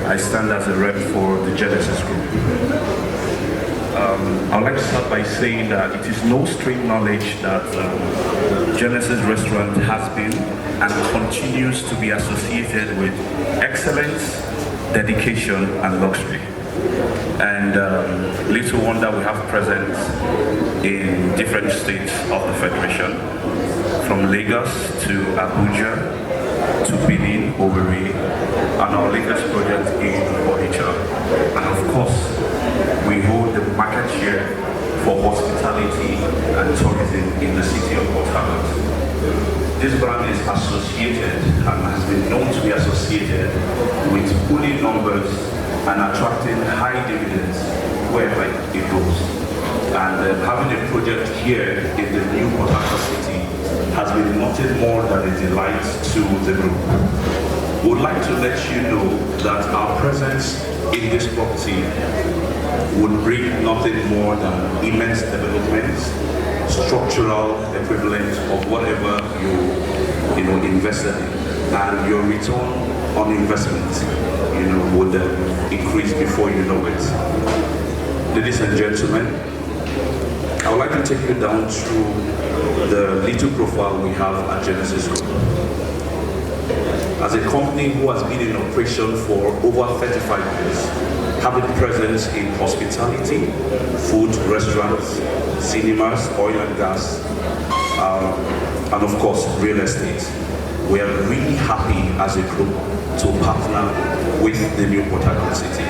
I stand as a rep for the Genesis Group. I'd like to start by saying that it is no strange knowledge that Genesis Restaurant has been and continues to be associated with excellence, dedication, and luxury. And little wonder we have presence in different states of the Federation, from Lagos to Abuja, to Benin, Owerri, and our latest project in Onitsha. And of course, we hold the market share for hospitality and tourism in the city of Port Harcourt. This brand is associated and has been known to be associated with pulling numbers and attracting high dividends wherever it goes. And having a project here in the new Port Harcourt city has been nothing more than a delight to the group. We would like to let you know that our presence in this property would bring nothing more than immense development, structural equivalent of whatever you invested in, and your return on investment would increase before you know it. Ladies and gentlemen, I would like to take you down to the little profile we have at Genesis Group. As a company who has been in operation for over 35 years, having presence in hospitality, food, restaurants, cinemas, oil and gas, and of course, real estate, we are really happy as a group to partner with the new Port Harcourt City.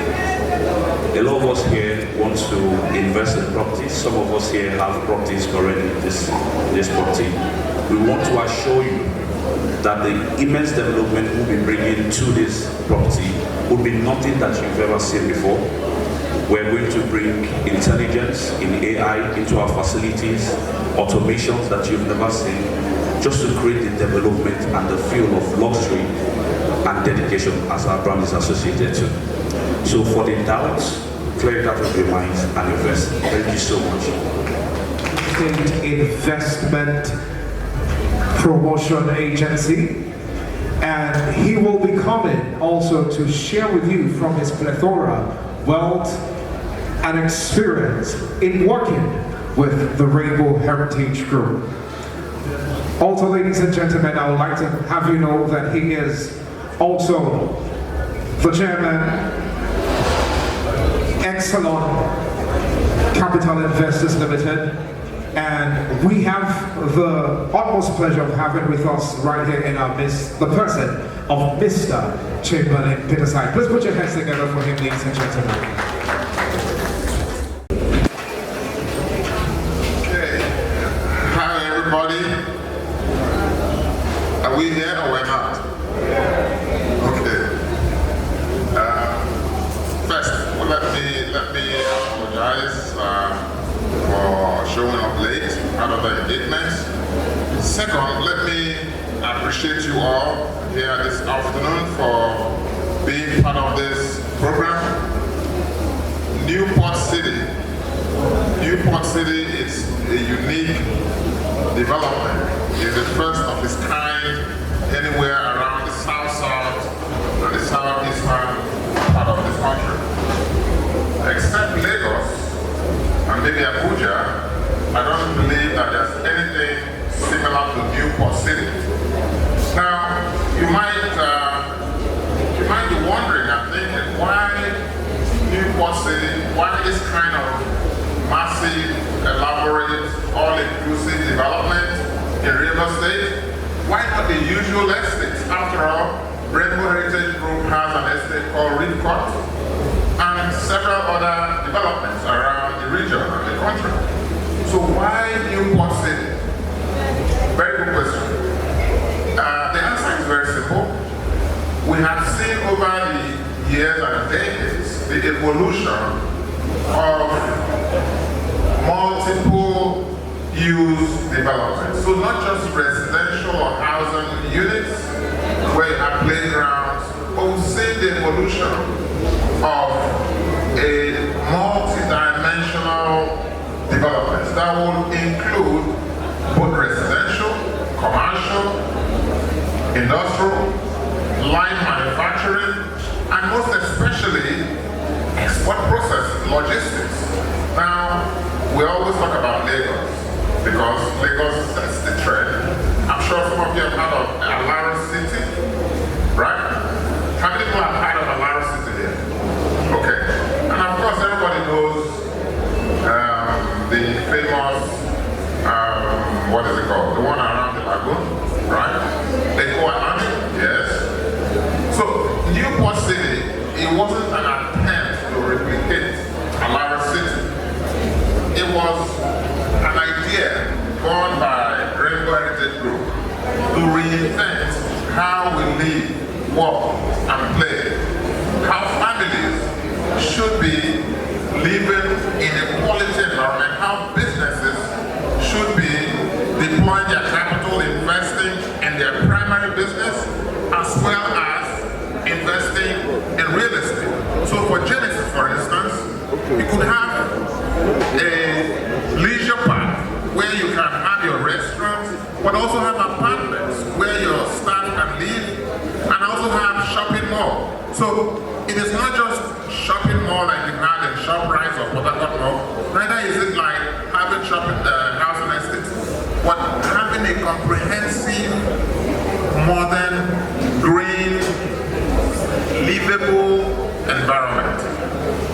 A lot of us here want to invest in properties. Some of us here have properties already in this property. We want to assure you that the immense development we'll be bringing to this property will be nothing that you've ever seen before. We're going to bring intelligence in AI into our facilities, automations that you've never seen, just to create the development and the feel of luxury and dedication as our brand is associated to. So for the doubts, clear it out of your minds and invest. Thank you so much. State Investment Promotion Agency, and he will be coming also to share with you from his plethora, wealth, and experience in working with the Rainbow Heritage Group. Also, ladies and gentlemen, I would like to have you know that he is also the chairman, Exelon Capital Investors Limited, and we have the utmost pleasure of having with us right here in our midst the person of Mr. Chamberlain Peterside. Please put your hands together for him, ladies and gentlemen. Okay. Hi, everybody. Are we here or we're not? Okay. First, well, let me apologize for showing up late out of the engagements. Second, let me appreciate you all here this afternoon for being part of this program. Newport City. Newport City is a unique development. It's the first of its kind anywhere around the south-south and the southeastern part of this country. Except Lagos and maybe Abuja, I don't believe that there's anything similar to Newport City. Now, you might be wondering and thinking, why Newport City? Why this kind of massive, elaborate, all-inclusive development in real estate? Why not the usual estates? After all, Rainbow Heritage Group has an estate called Reef Court and several other developments around the region and the country. So why Newport City? Very good question. The answer is very simple. We have seen over the years and decades the evolution of multiple use development. So not just residential or housing units where you have playgrounds, but we've seen the evolution of a multi-dimensional development that will include both residential, commercial, industrial, light manufacturing, and most especially export processing, logistics. Now, we always talk about Lagos because Lagos sets the trend. I'm sure some of you have heard of Alaro City, right? How many people have heard of Alaro City here? Okay. And of course, everybody knows the famous, what is it called? The one around the lagoon, right? Leko Island, yes. So, Newport City, it wasn't an attempt to replicate Alaro City. It was an idea born by Rainbow Heritage Group to reinvent how we live, work, and play. How families should be living in a quality environment, how businesses should be deploying their capital, investing in their primary business, as well as investing in real estate. So for Genesis, for instance, you could have a leisure park where you can have your restaurants, but also have apartments where your staff can live, and also have shopping mall. So it is not just shopping mall like you had in ShopRite or Port Harcourt Mall. Neither is it like having shopping housing estates, but having a comprehensive, modern, green, livable environment.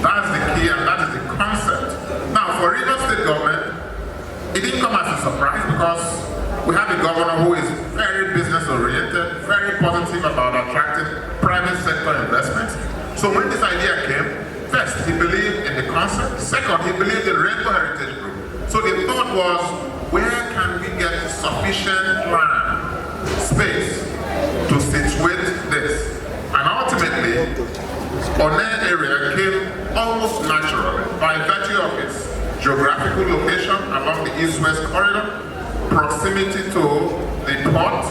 That's the key and that is the concept. Now, for Rivers State government, it didn't come as a surprise because we have a governor who is very business oriented, very positive about attracting private sector investment. So when this idea came, first, he believed in the concept. Second, he believed in Rainbow Heritage Group. So the thought was, where can we get sufficient land, space to situate this? And ultimately, Onne area came almost naturally by virtue of its geographical location along the east-west corridor, proximity to the port,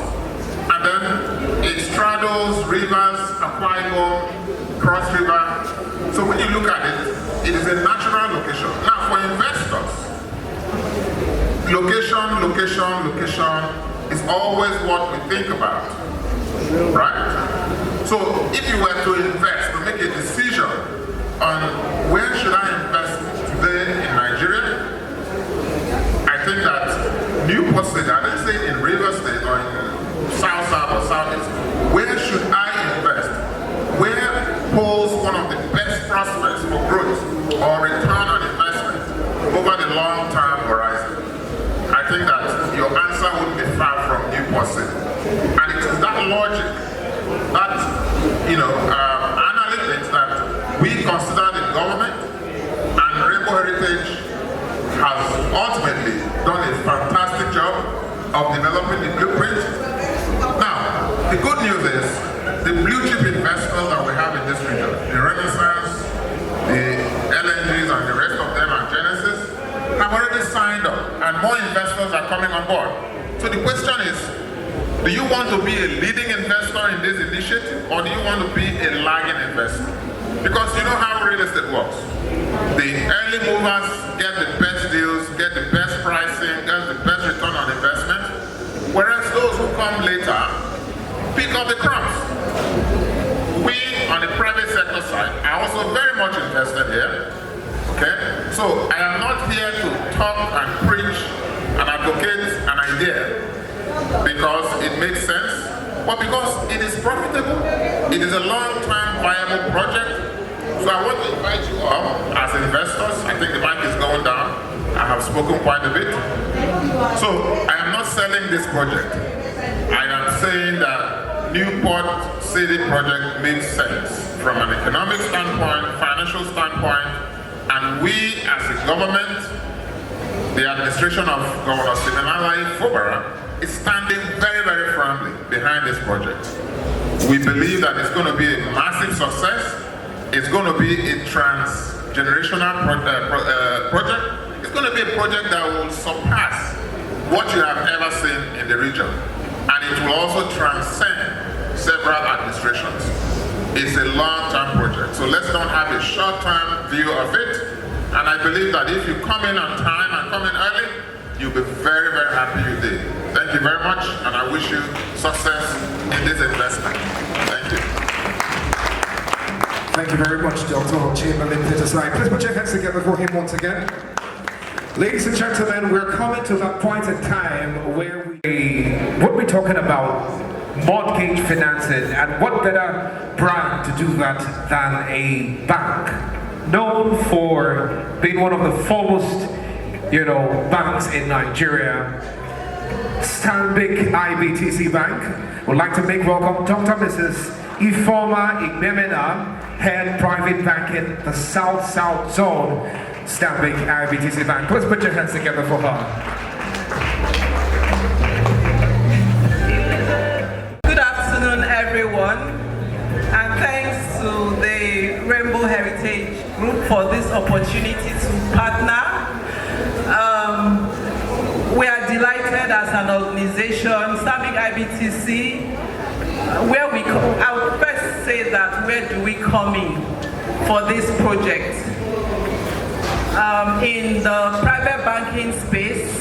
and then it straddles rivers, Akwa Ibom, Cross River. So when you look at it, it is a natural location. Now for investors, location is always what we think about, right? So if you were to invest, to make a decision on where should I invest today in Nigeria, I think that Newport State, I didn't say in Rivers State or in South or Southeast, where should I invest? Where holds one of the best prospects for growth or return on investment over the long-term horizon? I think that your answer would be far from Newport City. And it is that logic, that analytics that we consider the government and Rainbow Heritage has ultimately done a fantastic job of developing the blueprint. Now, the good news is the blue chip investors that we have in this region, the Renaissance, the LNGs and the rest of them and Genesis, have already signed up and more investors are coming on board. So the question is, do you want to be a leading investor in this initiative or do you want to be a lagging investor? Because you know how real estate works. The early movers get the best deals, get the best pricing, get the best return on investment, whereas those who come later pick up the crumbs. We, on the private sector side, are also very much invested here. Okay? So I am not here to talk and preach and advocate an idea because it makes sense, but because it is profitable. It is a long-term viable project. So I want to invite you all as investors. I think the bank is going down. I have spoken quite a bit. So I am not selling this project. I am saying that Newport City project makes sense from an economic standpoint, financial standpoint, and we as a government, the administration of Governor Siminalayi Fubara, is standing very, very firmly behind this project. We believe that it's going to be a massive success. It's going to be a trans-generational project. It's going to be a project that will surpass what you have ever seen in the region. And it will also transcend several administrations. It's a long-term project. So let's not have a short-term view of it. And I believe that if you come in on time and come in early, you'll be very, very happy you did. Thank you very much, and I wish you success in this investment. Thank you. Thank you very much, Dr. Chamberlain Petersine. Please put your hands together for him once again. Ladies and gentlemen, we're coming to that point in time where we'll be talking about mortgage financing, and what better brand to do that than a bank known for being one of the foremost banks in Nigeria. Stanbic IBTC Bank would like to make welcome Dr. Mrs. Ifeoma Igbemena, Head Private Banking, the South Zone, Stanbic IBTC Bank. Please put your hands together for her. Good afternoon, everyone, and thanks to the Rainbow Heritage Group for this opportunity to partner. We are delighted as an organization, Stanbic IBTC, I would first say that where do we come in for this project? In the private banking space,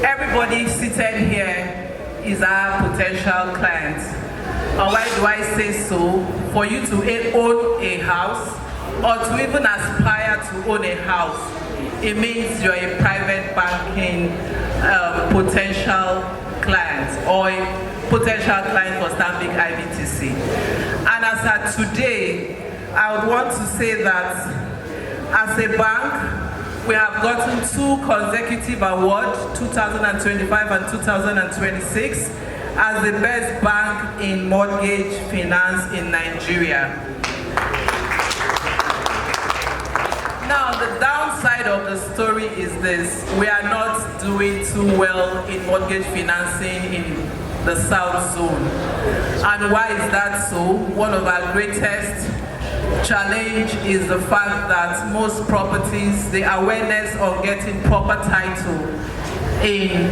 everybody seated here is our potential client. And why do I say so? For you to own a house or to even aspire to own a house, it means you're a private banking potential client or a potential client for Stanbic IBTC. And as at today, I would want to say that as a bank, we have gotten 2 consecutive awards, 2025 and 2026, as the best bank in mortgage finance in Nigeria. the downside of the story is this: we are not doing too well in mortgage financing in the South Zone. And why is that so? One of our greatest challenge is the fact that most properties, the awareness of getting proper title in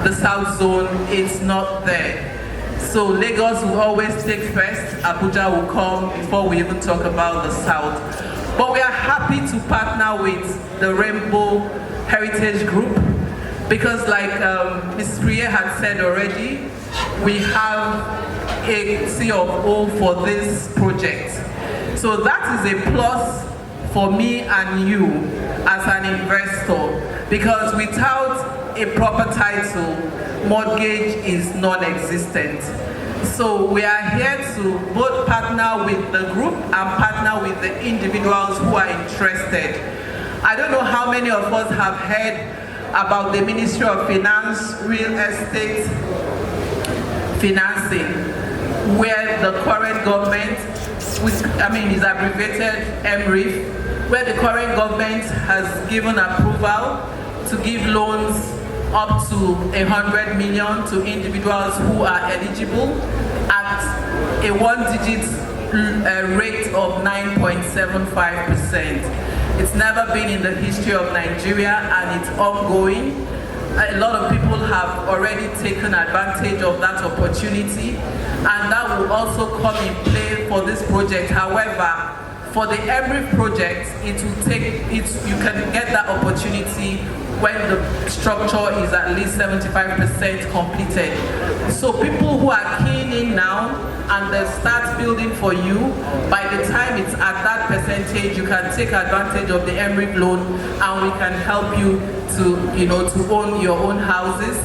the South Zone is not there. So Lagos will always take first, Abuja will come before we even talk about the South. But we are happy to partner with the Rainbow Heritage Group because like Mrs. Priye had said already, we have a C of O for this project. So that is a plus for me and you as an investor, because without a proper title, mortgage is non-existent. So we are here to both partner with the group and partner with the individuals who are interested. I don't know how many of us have heard about the Ministry of Finance Real Estate Financing, where the current government, which is abbreviated MREF, where the current government has given approval to give loans up to 100 million to individuals who are eligible at a one-digit rate of 9.75%. It's never been in the history of Nigeria and it's ongoing. A lot of people have already taken advantage of that opportunity, and that will also come in play for this project. However, for the MREF project, it will take, you can get that opportunity when the structure is at least 75% completed. So people who are keen in now and they start building for you, by the time it's at that percentage, you can take advantage of the MREF loan and we can help you to own your own houses.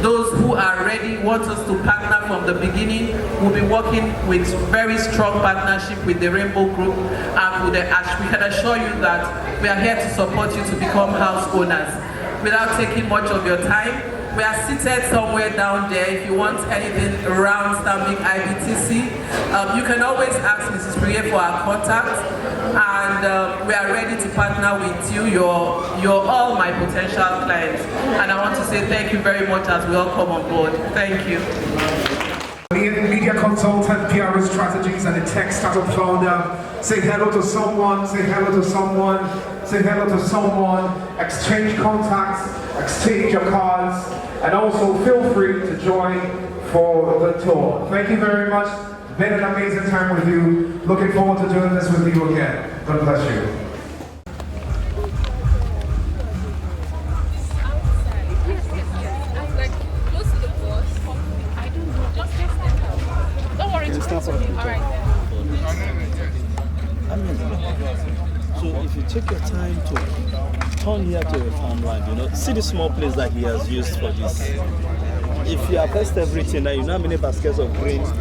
Those who are ready, want us to partner from the beginning, will be working with very strong partnership with the Rainbow Group, and we can assure you that we are here to support you to become house owners. Without taking much of your time, we are seated somewhere down there. If you want anything around Stanbic IBTC, you can always ask Mrs. Priye for our contact, and we are ready to partner with you. You're all my potential clients, and I want to say thank you very much as we all come on board. Thank you. Media consultant, PR strategies, and a tech startup founder. Say hello to someone, say hello to someone, say hello to someone, exchange contacts, exchange your cards, and also feel free to join for the tour. Thank you very much. Been an amazing time with you. Looking forward to doing this with you again. God bless you. So if you take your time to turn here to the farmland, see the small place that he has used for this. If you harvest everything, now you know how many baskets of grains